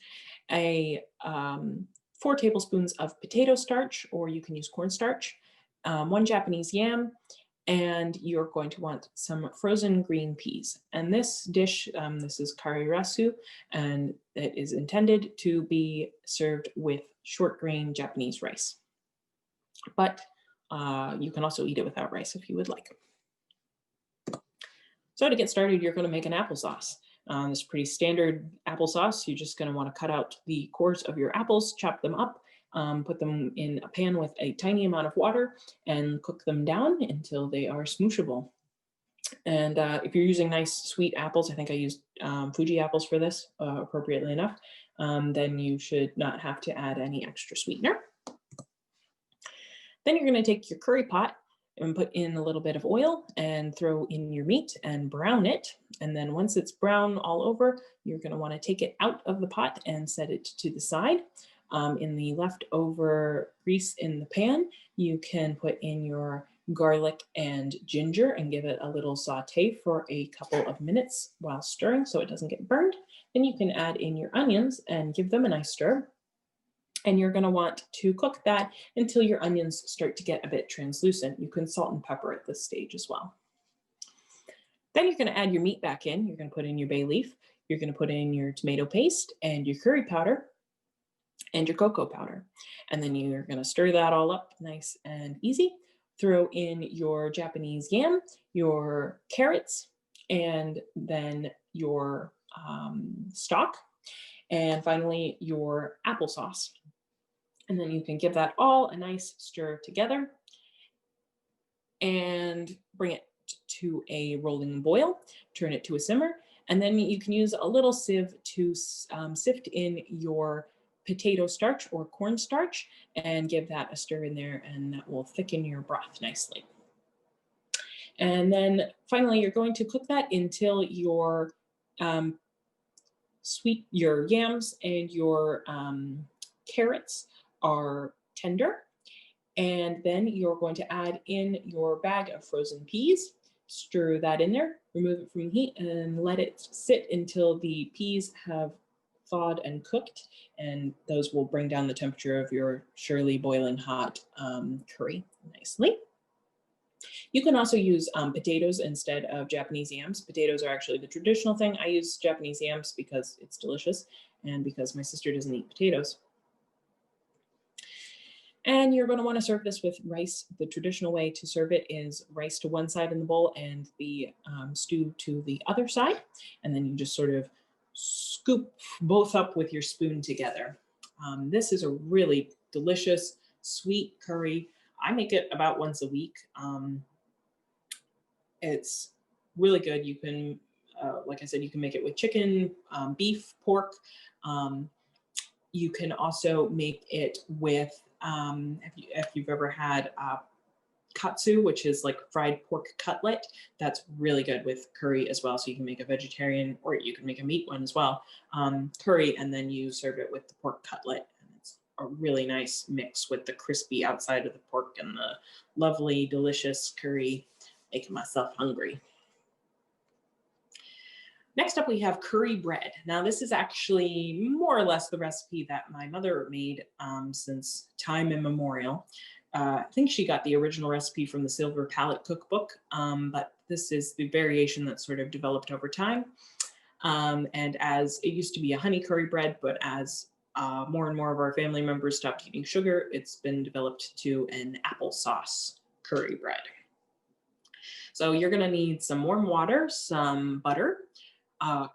a 4 tablespoons of potato starch, or you can use cornstarch, 1 Japanese yam, and you're going to want some frozen green peas. And this dish, this is karirasu, and it is intended to be served with short grain Japanese rice. But you can also eat it without rice if you would like. So to get started, you're going to make an applesauce. This is pretty standard applesauce. You're just going to want to cut out the cores of your apples, chop them up, put them in a pan with a tiny amount of water, and cook them down until they are smooshable. And if you're using nice sweet apples, I think I used Fuji apples for this, appropriately enough, then you should not have to add any extra sweetener. Then you're going to take your curry pot and put in a little bit of oil and throw in your meat and brown it. And then once it's brown all over, you're going to want to take it out of the pot and set it to the side. In the leftover grease in the pan, you can put in your garlic and ginger and give it a little saute for a couple of minutes while stirring so it doesn't get burned. Then you can add in your onions and give them a nice stir. And you're going to want to cook that until your onions start to get a bit translucent. You can salt and pepper at this stage as well. Then you're going to add your meat back in. You're going to put in your bay leaf. You're going to put in your tomato paste and your curry powder and your cocoa powder. And then you're going to stir that all up nice and easy. Throw in your Japanese yam, your carrots, and then your stock, and finally your applesauce. And then you can give that all a nice stir together and bring it to a rolling boil, turn it to a simmer, and then you can use a little sieve to sift in your potato starch or cornstarch and give that a stir in there, and that will thicken your broth nicely. And then finally, you're going to cook that until your your yams and your carrots are tender. And then you're going to add in your bag of frozen peas, stir that in there, remove it from the heat, and let it sit until the peas have thawed and cooked, and those will bring down the temperature of your surely boiling hot curry nicely. You can also use potatoes instead of Japanese yams. Potatoes are actually the traditional thing. I use Japanese yams because it's delicious and because my sister doesn't eat potatoes. And you're going to want to serve this with rice. The traditional way to serve it is rice to one side in the bowl and the stew to the other side. And then you just sort of scoop both up with your spoon together. This is a really delicious, sweet curry. I make it about once a week. It's really good. You can, like I said, you can make it with chicken, beef, pork. You can also make it with if you've ever had katsu, which is like fried pork cutlet, that's really good with curry as well. So you can make a vegetarian, or you can make a meat one as well, curry, and then you serve it with the pork cutlet. And it's a really nice mix with the crispy outside of the pork and the lovely, delicious curry, making myself hungry. Next up, we have curry bread. Now, this is actually more or less the recipe that my mother made since time immemorial. I think she got the original recipe from the Silver Palette cookbook, but this is the variation that sort of developed over time. And as it used to be a honey curry bread, but as more and more of our family members stopped eating sugar, it's been developed to an applesauce curry bread. So you're going to need some warm water, some butter,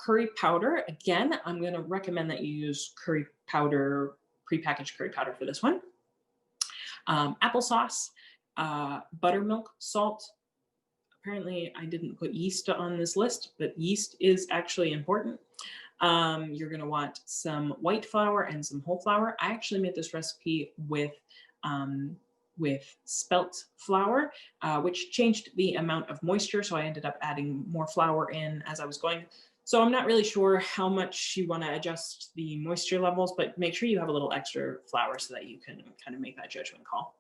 curry powder. Again, I'm going to recommend that you use curry powder, prepackaged curry powder for this one. Applesauce, buttermilk, salt. Apparently, I didn't put yeast on this list, but yeast is actually important. You're going to want some white flour and some whole flour. I actually made this recipe with spelt flour, which changed the amount of moisture. So I ended up adding more flour in as I was going. So I'm not really sure how much you want to adjust the moisture levels, but make sure you have a little extra flour so that you can kind of make that judgment call.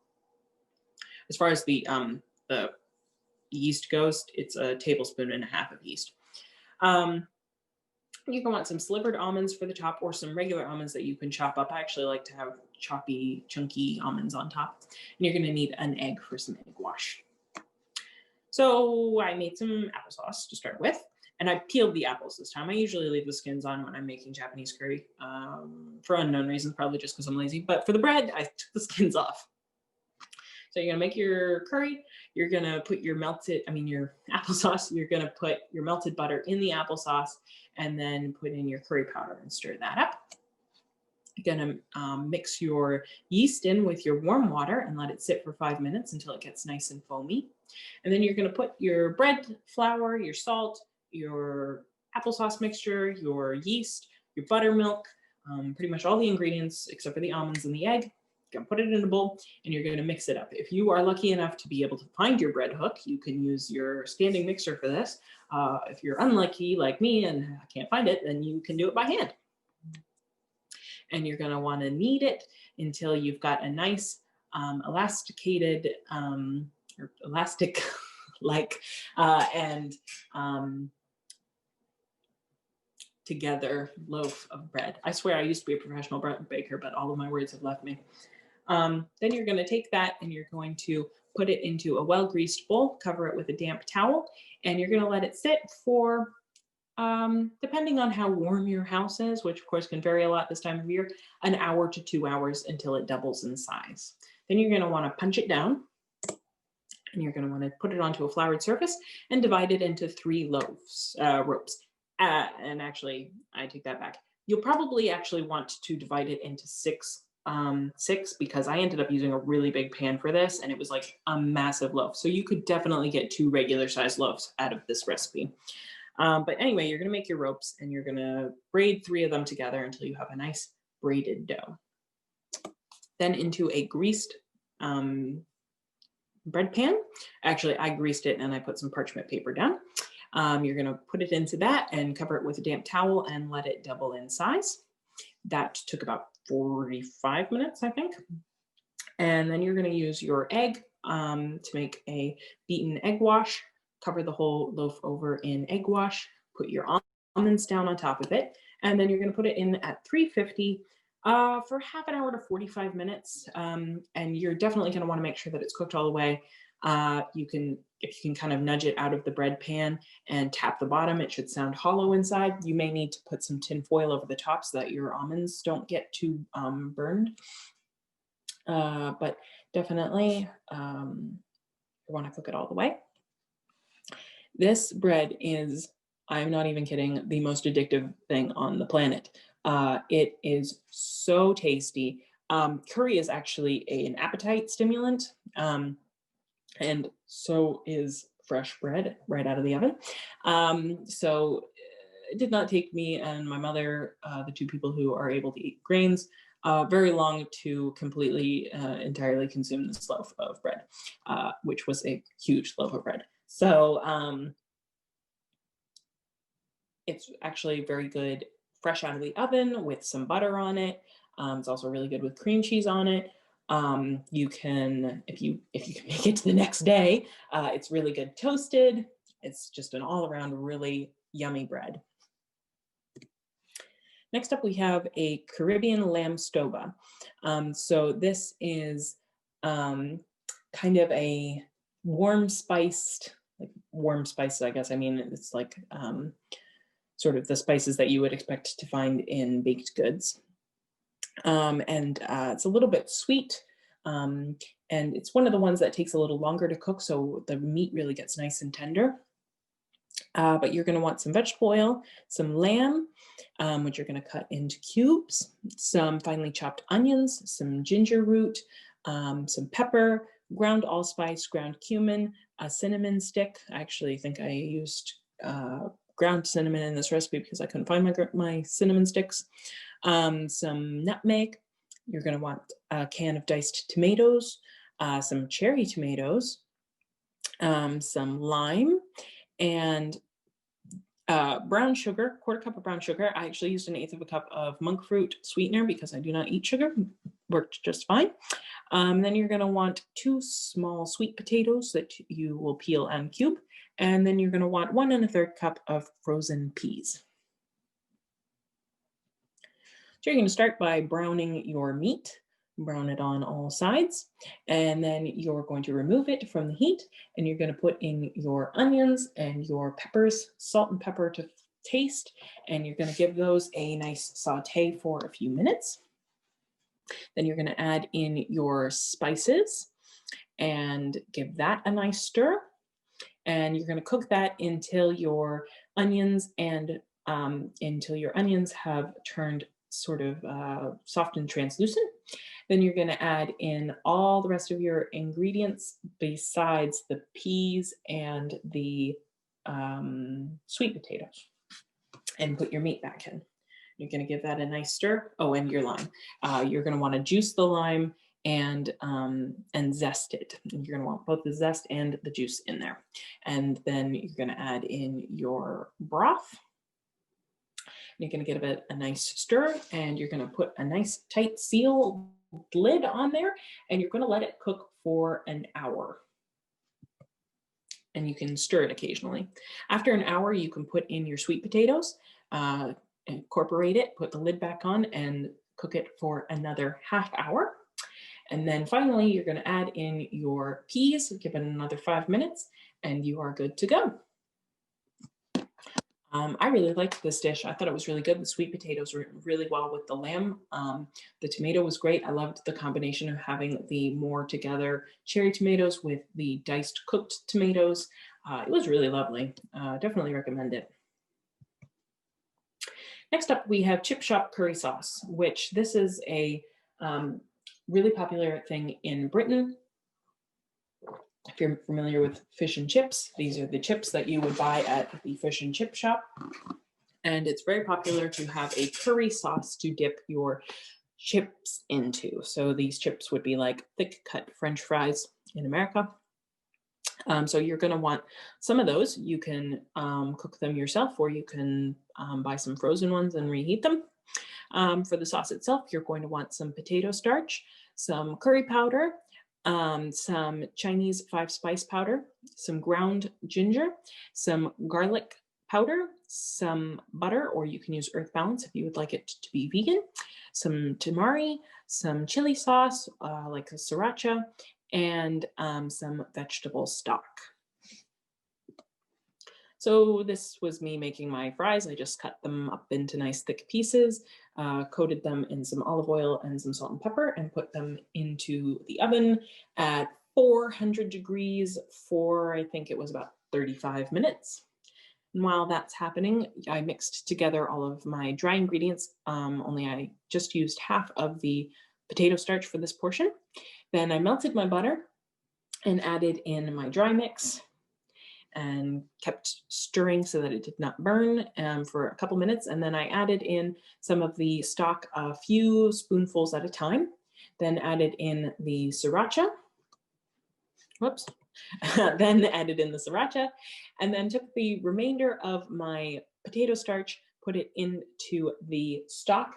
As far as the yeast goes, it's a tablespoon and a half of yeast. You're going to want some slivered almonds for the top, or some regular almonds that you can chop up. I actually like to have choppy, chunky almonds on top. And you're going to need an egg for some egg wash. So I made some applesauce to start with, and I peeled the apples this time. I usually leave the skins on when I'm making Japanese curry, for unknown reasons, probably just because I'm lazy. But for the bread, I took the skins off. So you're going to make your curry. You're going to put your your applesauce. You're going to put your melted butter in the applesauce, and then put in your curry powder and stir that up. You're going to mix your yeast in with your warm water and let it sit for 5 minutes until it gets nice and foamy. And then you're going to put your bread flour, your salt, your applesauce mixture, your yeast, your buttermilk, pretty much all the ingredients except for the almonds and the egg. You're going to put it in a bowl, and you're going to mix it up. If you are lucky enough to be able to find your bread hook, you can use your standing mixer for this. If you're unlucky like me and can't find it, then you can do it by hand. And you're going to want to knead it until you've got a nice elasticated or elastic like and together loaf of bread. I swear I used to be a professional bread baker, but all of my words have left me. Then you're going to take that and you're going to put it into a well-greased bowl, cover it with a damp towel, and you're going to let it sit for, depending on how warm your house is, which of course can vary a lot this time of year, an hour to 2 hours until it doubles in size. Then you're going to want to punch it down, and you're going to want to put it onto a floured surface and divide it into 3 ropes. And actually, I take that back. You'll probably actually want to divide it into 6 because I ended up using a really big pan for this, and it was like a massive loaf. So you could definitely get 2 regular sized loaves out of this recipe. But anyway, you're going to make your ropes, and you're going to braid 3 of them together until you have a nice braided dough. Then into a greased bread pan. Actually, I greased it and I put some parchment paper down. You're going to put it into that and cover it with a damp towel and let it double in size. That took about 45 minutes, I think. And then you're going to use your egg to make a beaten egg wash. Cover the whole loaf over in egg wash. Put your almonds down on top of it. And then you're going to put it in at 350 for half an hour to 45 minutes. And you're definitely going to want to make sure that it's cooked all the way. If you can kind of nudge it out of the bread pan and tap the bottom, it should sound hollow inside. You may need to put some tin foil over the top so that your almonds don't get too burned. But definitely you want to cook it all the way. This bread is, I'm not even kidding, the most addictive thing on the planet. It is so tasty. Curry is actually an appetite stimulant. And so is fresh bread right out of the oven. So it did not take me and my mother, the 2 people who are able to eat grains, very long to completely, entirely consume this loaf of bread, which was a huge loaf of bread. So it's actually very good fresh out of the oven with some butter on it. It's also really good with cream cheese on it. You can, if you can make it to the next day, it's really good toasted. It's just an all around really yummy bread. Next up, we have a Caribbean lamb stoba. So this is kind of a warm spiced, I guess. I mean, it's like sort of the spices that you would expect to find in baked goods. And it's a little bit sweet. And it's one of the ones that takes a little longer to cook, so the meat really gets nice and tender. But you're going to want some vegetable oil, some lamb, which you're going to cut into cubes, some finely chopped onions, some ginger root, some pepper, ground allspice, ground cumin, a cinnamon stick. I actually think I used ground cinnamon in this recipe because I couldn't find my cinnamon sticks, some nutmeg. You're going to want a can of diced tomatoes, some cherry tomatoes, some lime, and brown sugar, quarter cup of brown sugar. I actually used 1/8 of a cup of monk fruit sweetener because I do not eat sugar. Worked just fine. Then you're going to want 2 small sweet potatoes that you will peel and cube. And then you're going to want 1 1/3 cup of frozen peas. So you're going to start by browning your meat. Brown it on all sides, and then you're going to remove it from the heat, and you're going to put in your onions and your peppers, salt and pepper to taste, and you're going to give those a nice saute for a few minutes. Then you're going to add in your spices and give that a nice stir, and you're going to cook that until your onions have turned sort of soft and translucent. Then you're going to add in all the rest of your ingredients besides the peas and the sweet potatoes, and put your meat back in. You're going to give that a nice stir. Oh, and your lime. You're going to want to juice the lime and zest it. And you're going to want both the zest and the juice in there. And then you're going to add in your broth. You're going to give it a nice stir, and you're going to put a nice tight seal lid on there, and you're going to let it cook for an hour. And you can stir it occasionally. After an hour, you can put in your sweet potatoes, incorporate it, put the lid back on, and cook it for another half hour. And then finally, you're going to add in your peas, give it another 5 minutes, and you are good to go. I really liked this dish. I thought it was really good. The sweet potatoes were really well with the lamb. The tomato was great. I loved the combination of having the more together cherry tomatoes with the diced cooked tomatoes. It was really lovely. Definitely recommend it. Next up, we have chip shop curry sauce, which this is a really popular thing in Britain. If you're familiar with fish and chips, these are the chips that you would buy at the fish and chip shop. And it's very popular to have a curry sauce to dip your chips into. So these chips would be like thick cut French fries in America. So you're going to want some of those. You can cook them yourself, or you can buy some frozen ones and reheat them. For the sauce itself, you're going to want some potato starch, some curry powder, some Chinese 5-spice powder, some ground ginger, some garlic powder, some butter, or you can use Earth Balance if you would like it to be vegan, some tamari, some chili sauce, like a sriracha, and some vegetable stock. So this was me making my fries. I just cut them up into nice thick pieces, coated them in some olive oil and some salt and pepper, and put them into the oven at 400 degrees for, I think it was about 35 minutes. And while that's happening, I mixed together all of my dry ingredients, only I just used half of the potato starch for this portion. Then I melted my butter and added in my dry mix. and kept stirring so that it did not burn for a couple minutes. And then I added in some of the stock, a few spoonfuls at a time, then added in the sriracha. Whoops. Then added in the sriracha, and then took the remainder of my potato starch, put it into the stock,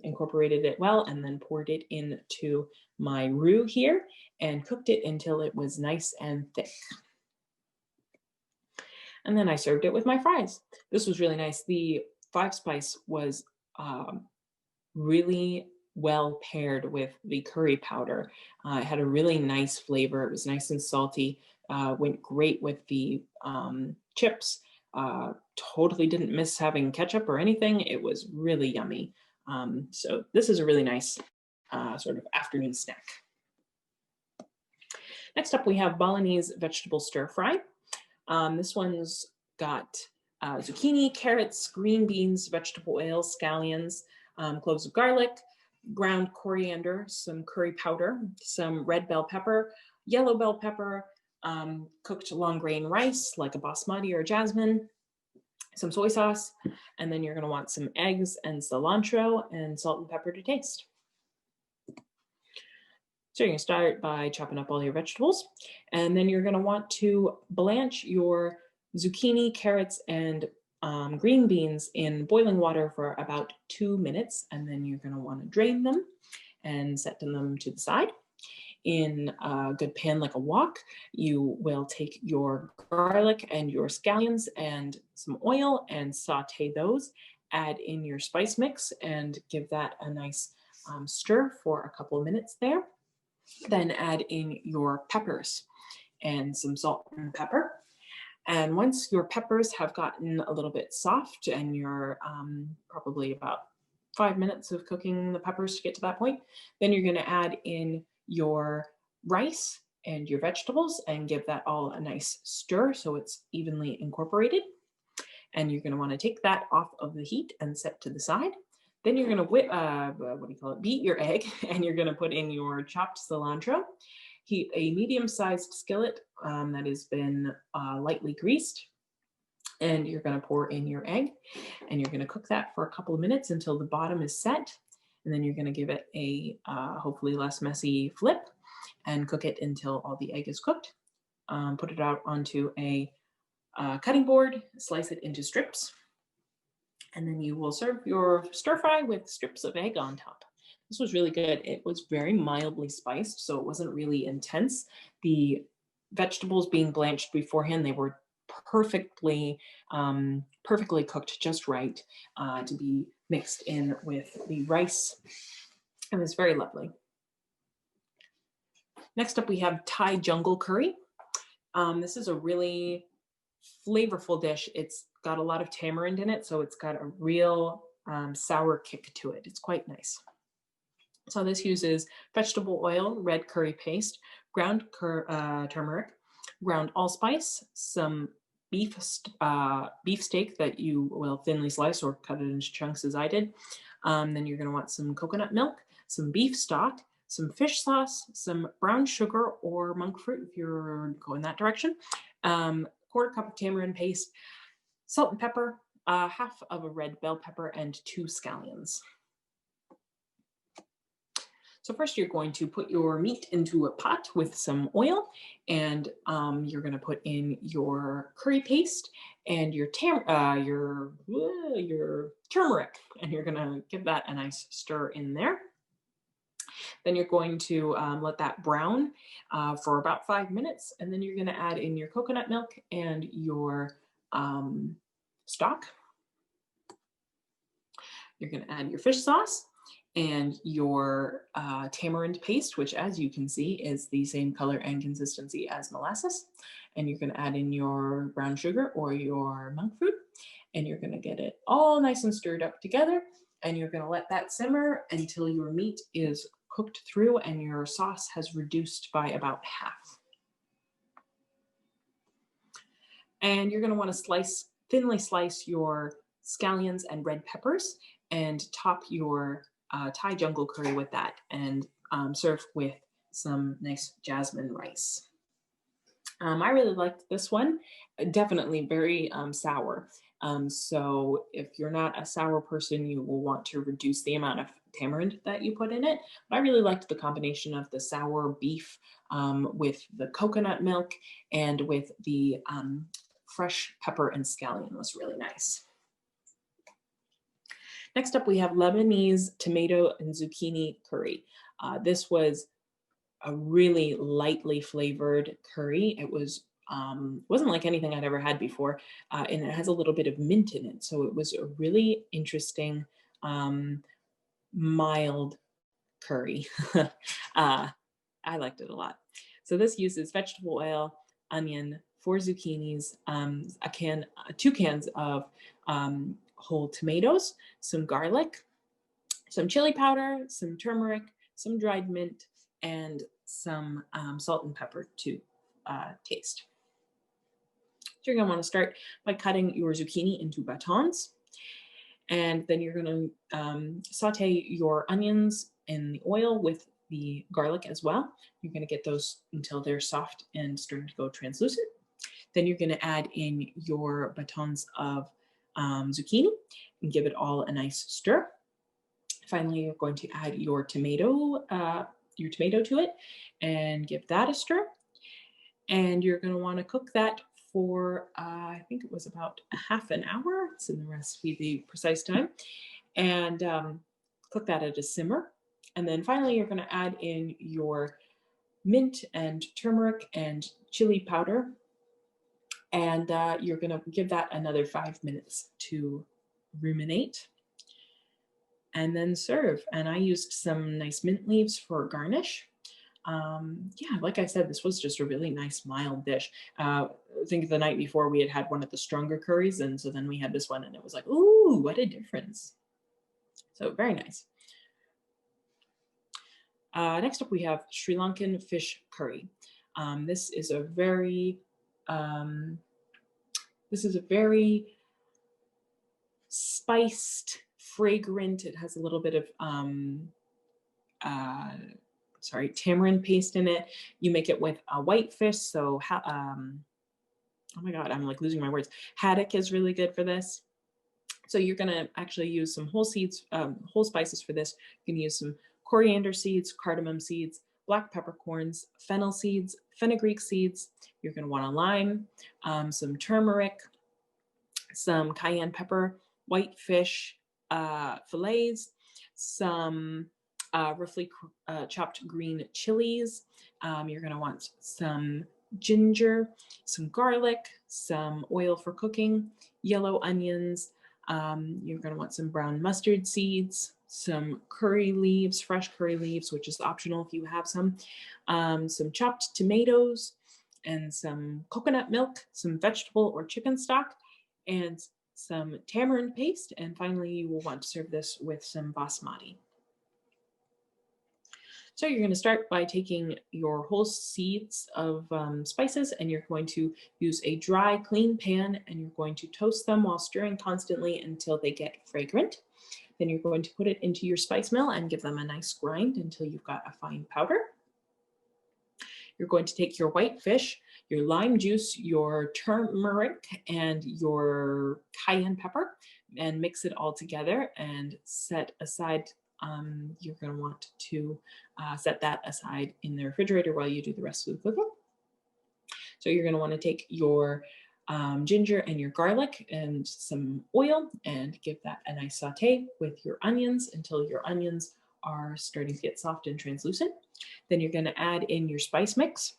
incorporated it well, and then poured it into my roux here and cooked it until it was nice and thick. And then I served it with my fries. This was really nice. The 5-spice was really well paired with the curry powder. It had a really nice flavor. It was nice and salty. Went great with the chips. Totally didn't miss having ketchup or anything. It was really yummy. So this is a really nice sort of afternoon snack. Next up, we have Balinese vegetable stir fry. This one's got zucchini, carrots, green beans, vegetable oil, scallions, cloves of garlic, ground coriander, some curry powder, some red bell pepper, yellow bell pepper, cooked long grain rice like a basmati or jasmine, some soy sauce, and then you're going to want some eggs and cilantro and salt and pepper to taste. So you're going to start by chopping up all your vegetables, and then you're going to want to blanch your zucchini, carrots, and green beans in boiling water for about 2 minutes, and then you're going to want to drain them and set them to the side. In a good pan like a wok, you will take your garlic and your scallions and some oil and saute those. Add in your spice mix and give that a nice stir for a couple of minutes there. Then add in your peppers and some salt and pepper. And once your peppers have gotten a little bit soft and you're probably about 5 minutes of cooking the peppers to get to that point, then you're going to add in your rice and your vegetables and give that all a nice stir so it's evenly incorporated. And you're going to want to take that off of the heat and set to the side. Then you're going to beat your egg, and you're going to put in your chopped cilantro. Heat a medium-sized skillet that has been lightly greased, and you're going to pour in your egg, and you're going to cook that for a couple of minutes until the bottom is set, and then you're going to give it a hopefully less messy flip and cook it until all the egg is cooked. Put it out onto a cutting board, slice it into strips, and then you will serve your stir fry with strips of egg on top. This was really good. It was very mildly spiced, so it wasn't really intense. The vegetables being blanched beforehand, they were perfectly cooked just right to be mixed in with the rice. It was very lovely. Next up, we have Thai jungle curry. This is a really flavorful dish. It's got a lot of tamarind in it, so it's got a real sour kick to it. It's quite nice. So this uses vegetable oil, red curry paste, ground turmeric, ground allspice, some beef steak that you will thinly slice or cut it into chunks as I did. Then you're going to want some coconut milk, some beef stock, some fish sauce, some brown sugar or monk fruit if you're going that direction, 1/4 cup of tamarind paste, salt and pepper, 1/2 of a red bell pepper, and 2 scallions. So first you're going to put your meat into a pot with some oil, and you're going to put in your curry paste and your turmeric, and you're going to give that a nice stir in there. Then you're going to let that brown for about 5 minutes, and then you're going to add in your coconut milk and your stock. You're going to add your fish sauce and your tamarind paste, which, as you can see, is the same color and consistency as molasses. And you're going to add in your brown sugar or your monk fruit, and you're going to get it all nice and stirred up together. And you're going to let that simmer until your meat is cooked through and your sauce has reduced by about half. And you're going to want to thinly slice your scallions and red peppers and top your Thai jungle curry with that, and serve with some nice jasmine rice. I really liked this one. definitely very sour. So if you're not a sour person, you will want to reduce the amount of tamarind that you put in it. But I really liked the combination of the sour beef with the coconut milk and with the fresh pepper and scallion was really nice. Next up, we have Lebanese tomato and zucchini curry. This was a really lightly flavored curry. It wasn't like anything I'd ever had before, and it has a little bit of mint in it. So it was a really interesting, mild curry. I liked it a lot. So this uses vegetable oil, onion, 4 zucchinis, 2 cans of whole tomatoes, some garlic, some chili powder, some turmeric, some dried mint, and some salt and pepper to taste. So you're going to want to start by cutting your zucchini into batons. And then you're going to saute your onions in the oil with the garlic as well. You're going to get those until they're soft and starting to go translucent. Then you're going to add in your batons of zucchini and give it all a nice stir. Finally, you're going to add your tomato to it and give that a stir. And you're going to want to cook that for, I think it was about a half an hour. It's in the recipe, the precise time. And cook that at a simmer. And then finally, you're going to add in your mint and turmeric and chili powder. And you're going to give that another 5 minutes to ruminate. And then serve. And I used some nice mint leaves for garnish. Yeah, like I said, this was just a really nice mild dish. I think the night before we had one of the stronger curries, and so then we had this one, and it was like, ooh, what a difference. So very nice. Next up, we have Sri Lankan fish curry. This is a very spiced, fragrant. It has a little bit of tamarind paste in it. You make it with a white fish. So, oh my God, I'm like losing my words. Haddock is really good for this. So you're going to actually use some whole spices for this. You can use some coriander seeds, cardamom seeds, black peppercorns, fennel seeds, fenugreek seeds. You're going to want a lime, some turmeric, some cayenne pepper, white fish fillets, some roughly chopped green chilies. You're going to want some ginger, some garlic, some oil for cooking, yellow onions. You're going to want some brown mustard seeds, some curry leaves, fresh curry leaves, which is optional if you have some chopped tomatoes, and some coconut milk, some vegetable or chicken stock, and some tamarind paste. And finally, you will want to serve this with some basmati. So you're going to start by taking your whole seeds of spices, and you're going to use a dry, clean pan, and you're going to toast them while stirring constantly until they get fragrant. Then you're going to put it into your spice mill and give them a nice grind until you've got a fine powder. You're going to take your white fish, your lime juice, your turmeric, and your cayenne pepper, and mix it all together and set aside. You're going to want to set that aside in the refrigerator while you do the rest of the cooking. So you're going to want to take your ginger and your garlic and some oil and give that a nice saute with your onions until your onions are starting to get soft and translucent. Then you're going to add in your spice mix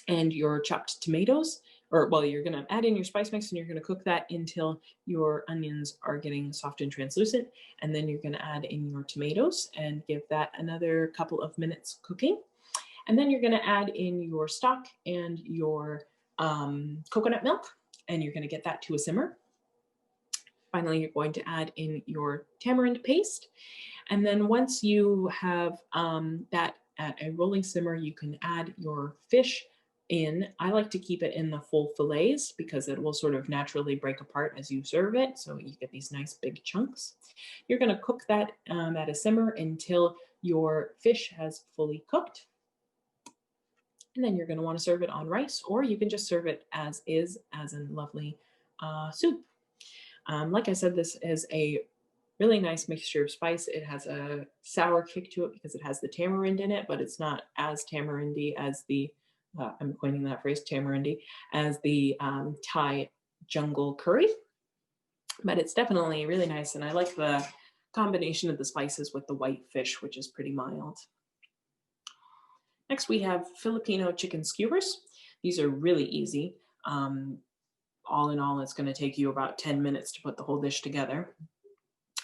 and your chopped tomatoes, you're going to add in your spice mix and you're going to cook that until your onions are getting soft and translucent. And then you're going to add in your tomatoes and give that another couple of minutes cooking. And then you're going to add in your stock and your coconut milk, and you're going to get that to a simmer. Finally, you're going to add in your tamarind paste. And then once you have that at a rolling simmer, you can add your fish in. I like to keep it in the full fillets because it will sort of naturally break apart as you serve it. So you get these nice big chunks. You're going to cook that at a simmer until your fish has fully cooked. And then you're going to want to serve it on rice, or you can just serve it as is, as in lovely soup. Like I said, this is a really nice mixture of spice. It has a sour kick to it because it has the tamarind in it, but it's not as tamarindy as the, I'm coining that phrase, tamarindy, as the Thai jungle curry. But it's definitely really nice. And I like the combination of the spices with the white fish, which is pretty mild. Next, we have Filipino chicken skewers. These are really easy. All in all, it's going to take you about 10 minutes to put the whole dish together.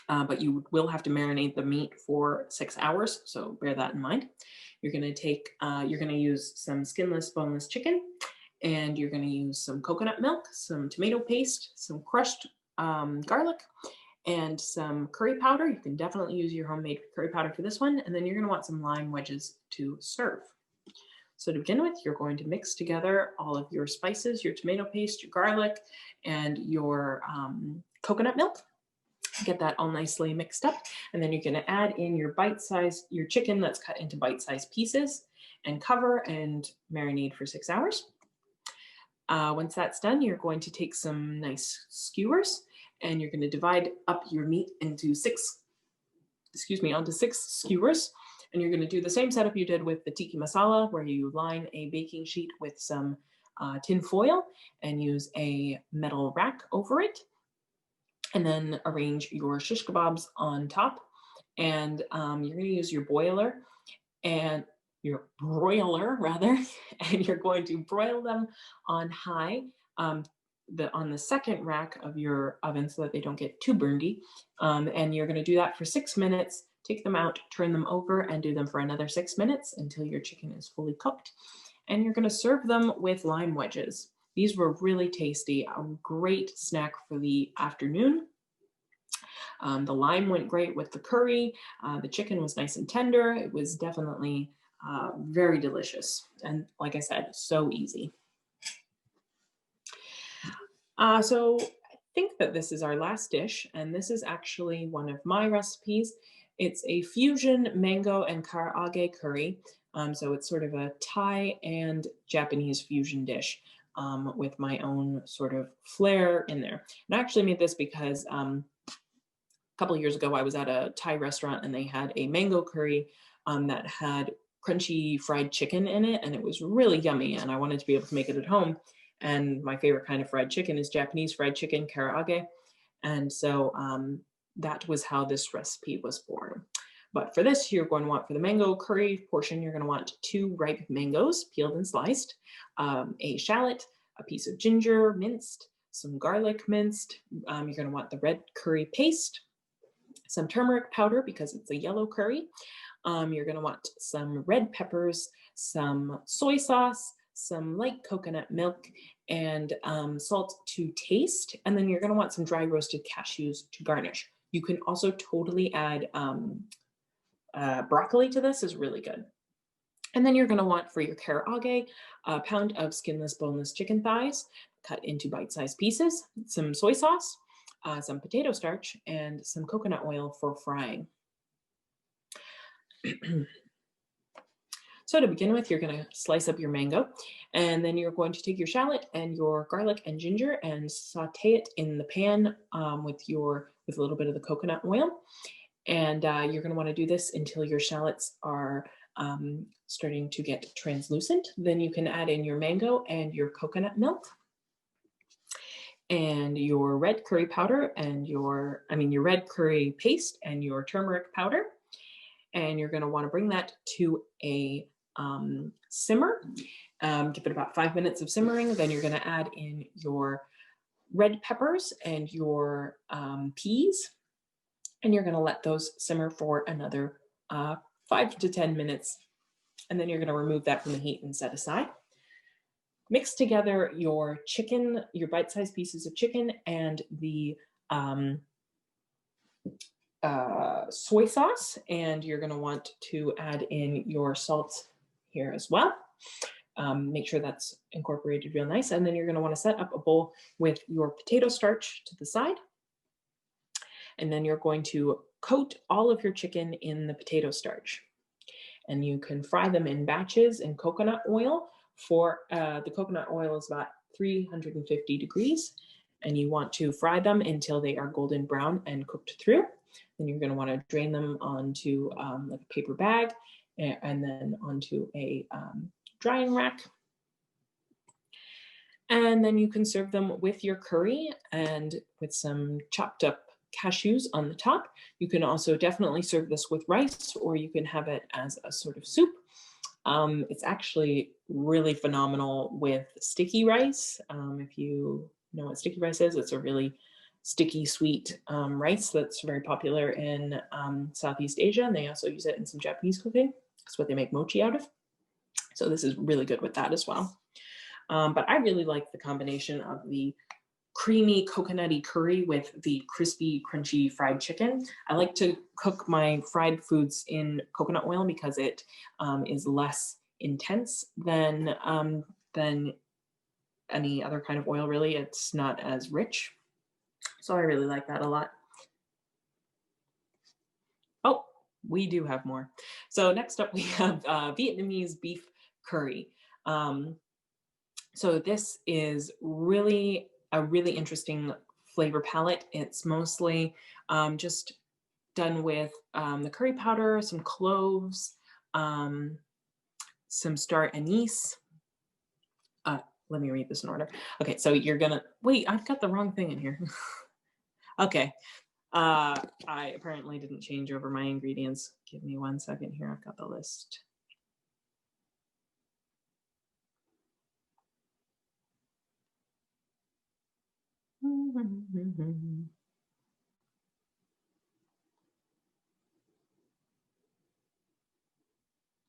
But you will have to marinate the meat for 6 hours, so bear that in mind. You're going to use some skinless, boneless chicken, and you're going to use some coconut milk, some tomato paste, some crushed garlic, and some curry powder. You can definitely use your homemade curry powder for this one, and then you're going to want some lime wedges to serve. So to begin with, you're going to mix together all of your spices, your tomato paste, your garlic, and your coconut milk. Get that all nicely mixed up, and then you're going to add in your your chicken that's cut into bite-sized pieces, and cover and marinate for 6 hours. Once that's done, you're going to take some nice skewers, and you're going to divide up your meat into onto 6 skewers. And you're going to do the same setup you did with the Tikka masala, where you line a baking sheet with some tin foil and use a metal rack over it. And then arrange your shish kebabs on top. And you're going to use your broiler, and you're going to broil them on high on the second rack of your oven so that they don't get too burnedy. And you're going to do that for 6 minutes. Take them out, turn them over, and do them for another 6 minutes until your chicken is fully cooked. And you're going to serve them with lime wedges. These were really tasty, a great snack for the afternoon. The lime went great with the curry. The chicken was nice and tender. It was definitely very delicious. And like I said, so easy. So I think that this is our last dish, and this is actually one of my recipes. It's a fusion mango and karaage curry. So it's sort of a Thai and Japanese fusion dish with my own sort of flair in there. And I actually made this because a couple of years ago, I was at a Thai restaurant and they had a mango curry that had crunchy fried chicken in it, and it was really yummy, and I wanted to be able to make it at home. And my favorite kind of fried chicken is Japanese fried chicken, karaage. And so that was how this recipe was born. But for this, you're going to want, for the mango curry portion, you're going to want 2 ripe mangoes, peeled and sliced, a shallot, a piece of ginger minced, some garlic minced. You're going to want the red curry paste, some turmeric powder because it's a yellow curry. You're going to want some red peppers, some soy sauce, some light coconut milk, and salt to taste. And then you're going to want some dry roasted cashews to garnish. You can also totally add broccoli to this, is really good. And then you're going to want, for your karaage, a pound of skinless, boneless chicken thighs cut into bite-sized pieces, some soy sauce, some potato starch, and some coconut oil for frying. So to begin with, you're going to slice up your mango, and then you're going to take your shallot and your garlic and ginger and saute it in the pan with a little bit of the coconut oil. And you're going to want to do this until your shallots are starting to get translucent. Then you can add in your mango and your coconut milk and your red curry powder and your red curry paste and your turmeric powder. And you're going to want to bring that to a simmer. Give it about 5 minutes of simmering. Then you're going to add in your red peppers and your peas. And you're going to let those simmer for another 5 to 10 minutes. And then you're going to remove that from the heat and set aside. Mix together your chicken, your bite-sized pieces of chicken, and the soy sauce. And you're going to want to add in your salt here as well. Make sure that's incorporated real nice. And then you're going to want to set up a bowl with your potato starch to the side. And then you're going to coat all of your chicken in the potato starch. And you can fry them in batches in coconut oil, For the coconut oil is about 350 degrees, and you want to fry them until they are golden brown and cooked through. Then you're going to want to drain them onto like a paper bag and then onto a drying rack. And then you can serve them with your curry and with some chopped up cashews on the top. You can also definitely serve this with rice, or you can have it as a sort of soup. It's actually really phenomenal with sticky rice. If you know what sticky rice is, it's a really sticky, sweet rice that's very popular in Southeast Asia. And they also use it in some Japanese cooking. That's what they make mochi out of. So this is really good with that as well. But I really like the combination of the creamy coconutty curry with the crispy, crunchy fried chicken. I like to cook my fried foods in coconut oil because it is less intense than any other kind of oil, really. It's not as rich. So I really like that a lot. Oh, we do have more. So next up we have Vietnamese beef curry. So this is really a really interesting flavor palette. It's mostly just done with the curry powder, some cloves, some star anise. Let me read this in order. Okay, so you're gonna, wait, I've got the wrong thing in here. Okay, I apparently didn't change over my ingredients. Give me 1 second here, I've got the list.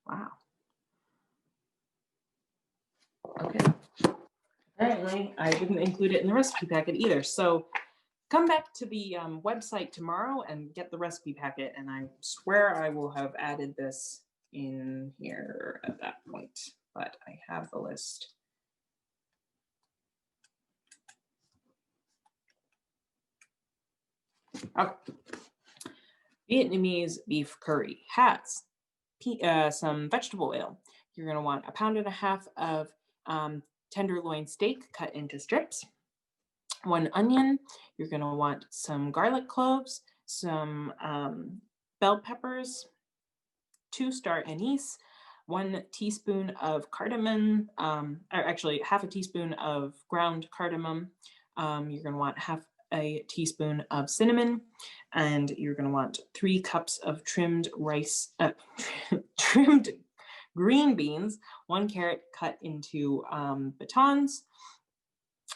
Wow. Okay. Apparently, I didn't include it in the recipe packet either. So come back to the website tomorrow and get the recipe packet. And I swear I will have added this in here at that point, but I have the list. Okay. Vietnamese beef curry has some vegetable oil. You're going to want 1.5 pounds of tenderloin steak cut into strips, 1 onion. You're going to want some garlic cloves, some bell peppers, 2 star anise, 1 teaspoon of cardamom, or actually 1/2 teaspoon of ground cardamom. You're going to want 1/2 teaspoon of cinnamon, and you're going to want 3 cups of trimmed trimmed green beans, 1 carrot cut into batons,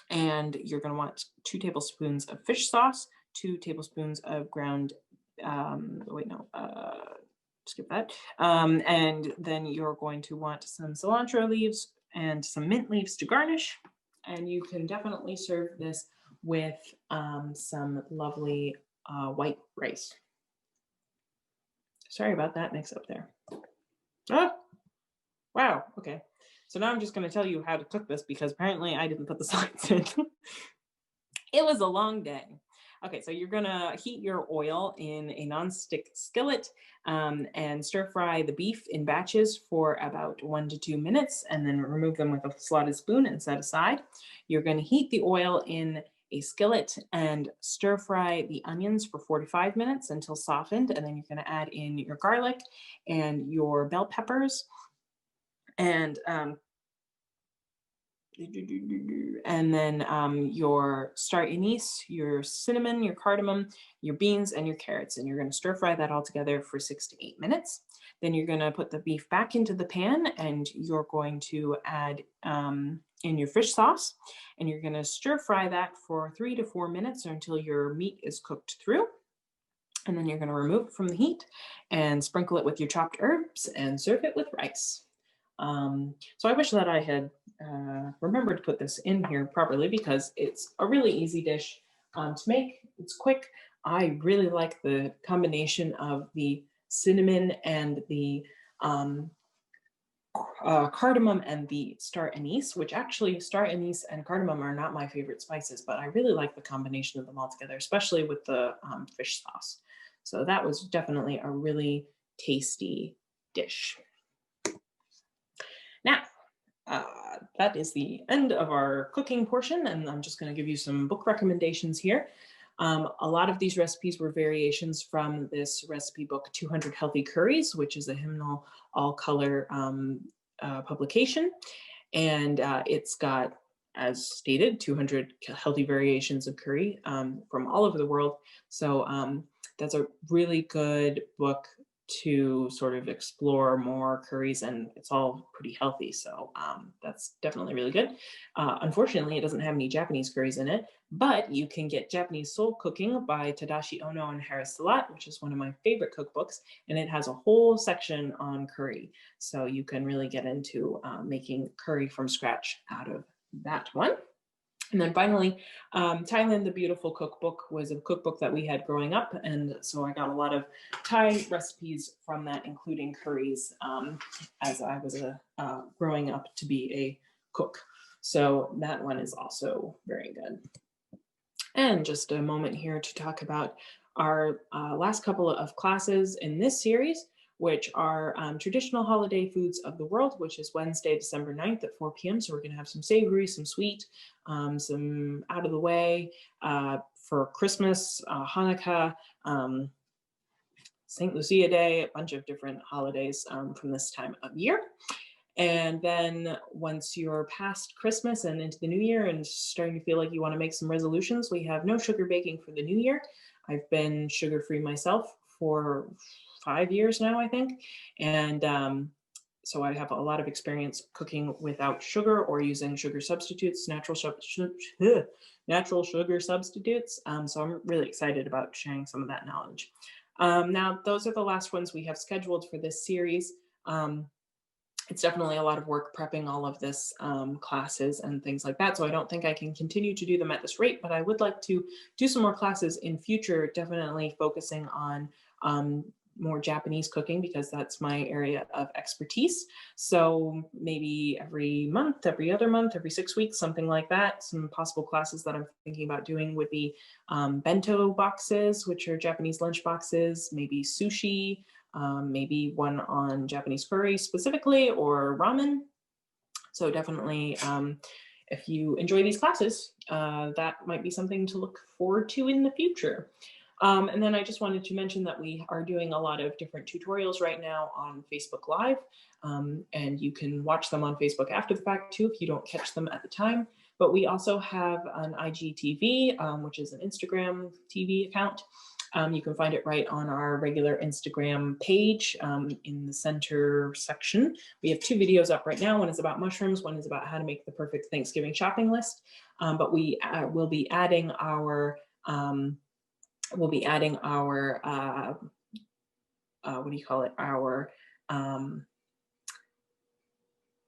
and you're going to want 2 tablespoons of fish sauce, 2 tablespoons of ground, skip that. And then you're going to want some cilantro leaves and some mint leaves to garnish. And you can definitely serve this with some lovely white rice. Sorry about that mix up there. Oh, wow, okay. So now I'm just going to tell you how to cook this because apparently I didn't put the slides in. It was a long day. Okay, so you're gonna heat your oil in a nonstick skillet and stir fry the beef in batches for about 1 to 2 minutes and then remove them with a slotted spoon and set aside. You're gonna heat the oil in a skillet and stir fry the onions for 45 minutes until softened, and then you're gonna add in your garlic and your bell peppers and then your star anise, your cinnamon, your cardamom, your beans, and your carrots. And you're going to stir fry that all together for 6 to 8 minutes. Then you're going to put the beef back into the pan and you're going to add in your fish sauce. And you're going to stir fry that for 3 to 4 minutes or until your meat is cooked through. And then you're going to remove it from the heat and sprinkle it with your chopped herbs and serve it with rice. So I wish that I had remembered to put this in here properly because it's a really easy dish to make. It's quick. I really like the combination of the cinnamon and the cardamom and the star anise, which actually star anise and cardamom are not my favorite spices, but I really like the combination of them all together, especially with the fish sauce. So that was definitely a really tasty dish. Now, that is the end of our cooking portion, and I'm just going to give you some book recommendations here. A lot of these recipes were variations from this recipe book, 200 Healthy Curries, which is a hymnal all-color publication. And it's got, as stated, 200 healthy variations of curry from all over the world. So that's a really good book to sort of explore more curries, and it's all pretty healthy. So that's definitely really good. Unfortunately, it doesn't have any Japanese curries in it, but you can get Japanese Soul Cooking by Tadashi Ono and Harris Salat, which is one of my favorite cookbooks, and it has a whole section on curry. So you can really get into making curry from scratch out of that one. And then finally, Thailand the Beautiful Cookbook was a cookbook that we had growing up. And so I got a lot of Thai recipes from that, including curries, as I was growing up to be a cook. So that one is also very good. And just a moment here to talk about our last couple of classes in this series, which are traditional holiday foods of the world, which is Wednesday, December 9th at 4 p.m. So we're going to have some savory, some sweet, some out of the way for Christmas, Hanukkah, St. Lucia Day, a bunch of different holidays from this time of year. And then once you're past Christmas and into the new year and starting to feel like you want to make some resolutions, we have no sugar baking for the new year. I've been sugar-free myself for 5 years now, I think. And so I have a lot of experience cooking without sugar or using sugar substitutes, natural sugar substitutes. So I'm really excited about sharing some of that knowledge. Now, those are the last ones we have scheduled for this series. It's definitely a lot of work prepping all of this classes and things like that. So I don't think I can continue to do them at this rate, but I would like to do some more classes in future, definitely focusing on more Japanese cooking because that's my area of expertise. So maybe every month, every other month, every 6 weeks, something like that. Some possible classes that I'm thinking about doing would be bento boxes, which are Japanese lunch boxes, maybe sushi, maybe one on Japanese curry specifically, or ramen. So definitely, if you enjoy these classes, that might be something to look forward to in the future. And then I just wanted to mention that we are doing a lot of different tutorials right now on Facebook Live, and you can watch them on Facebook after the fact too if you don't catch them at the time. But we also have an IGTV, which is an Instagram TV account. You can find it right on our regular Instagram page in the center section. We have 2 videos up right now. One is about mushrooms, one is about how to make the perfect Thanksgiving shopping list. But we will be adding our what do you call it? Our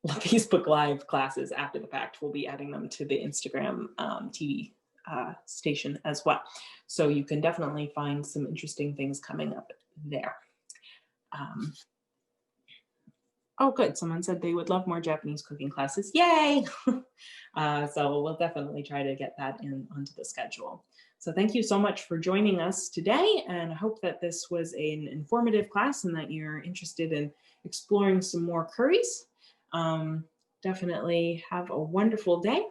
Facebook Live classes after the fact. We'll be adding them to the Instagram TV station as well. So you can definitely find some interesting things coming up there. Oh, good. Someone said they would love more Japanese cooking classes. Yay! So we'll definitely try to get that onto the schedule. So thank you so much for joining us today. And I hope that this was an informative class and that you're interested in exploring some more curries. Definitely have a wonderful day.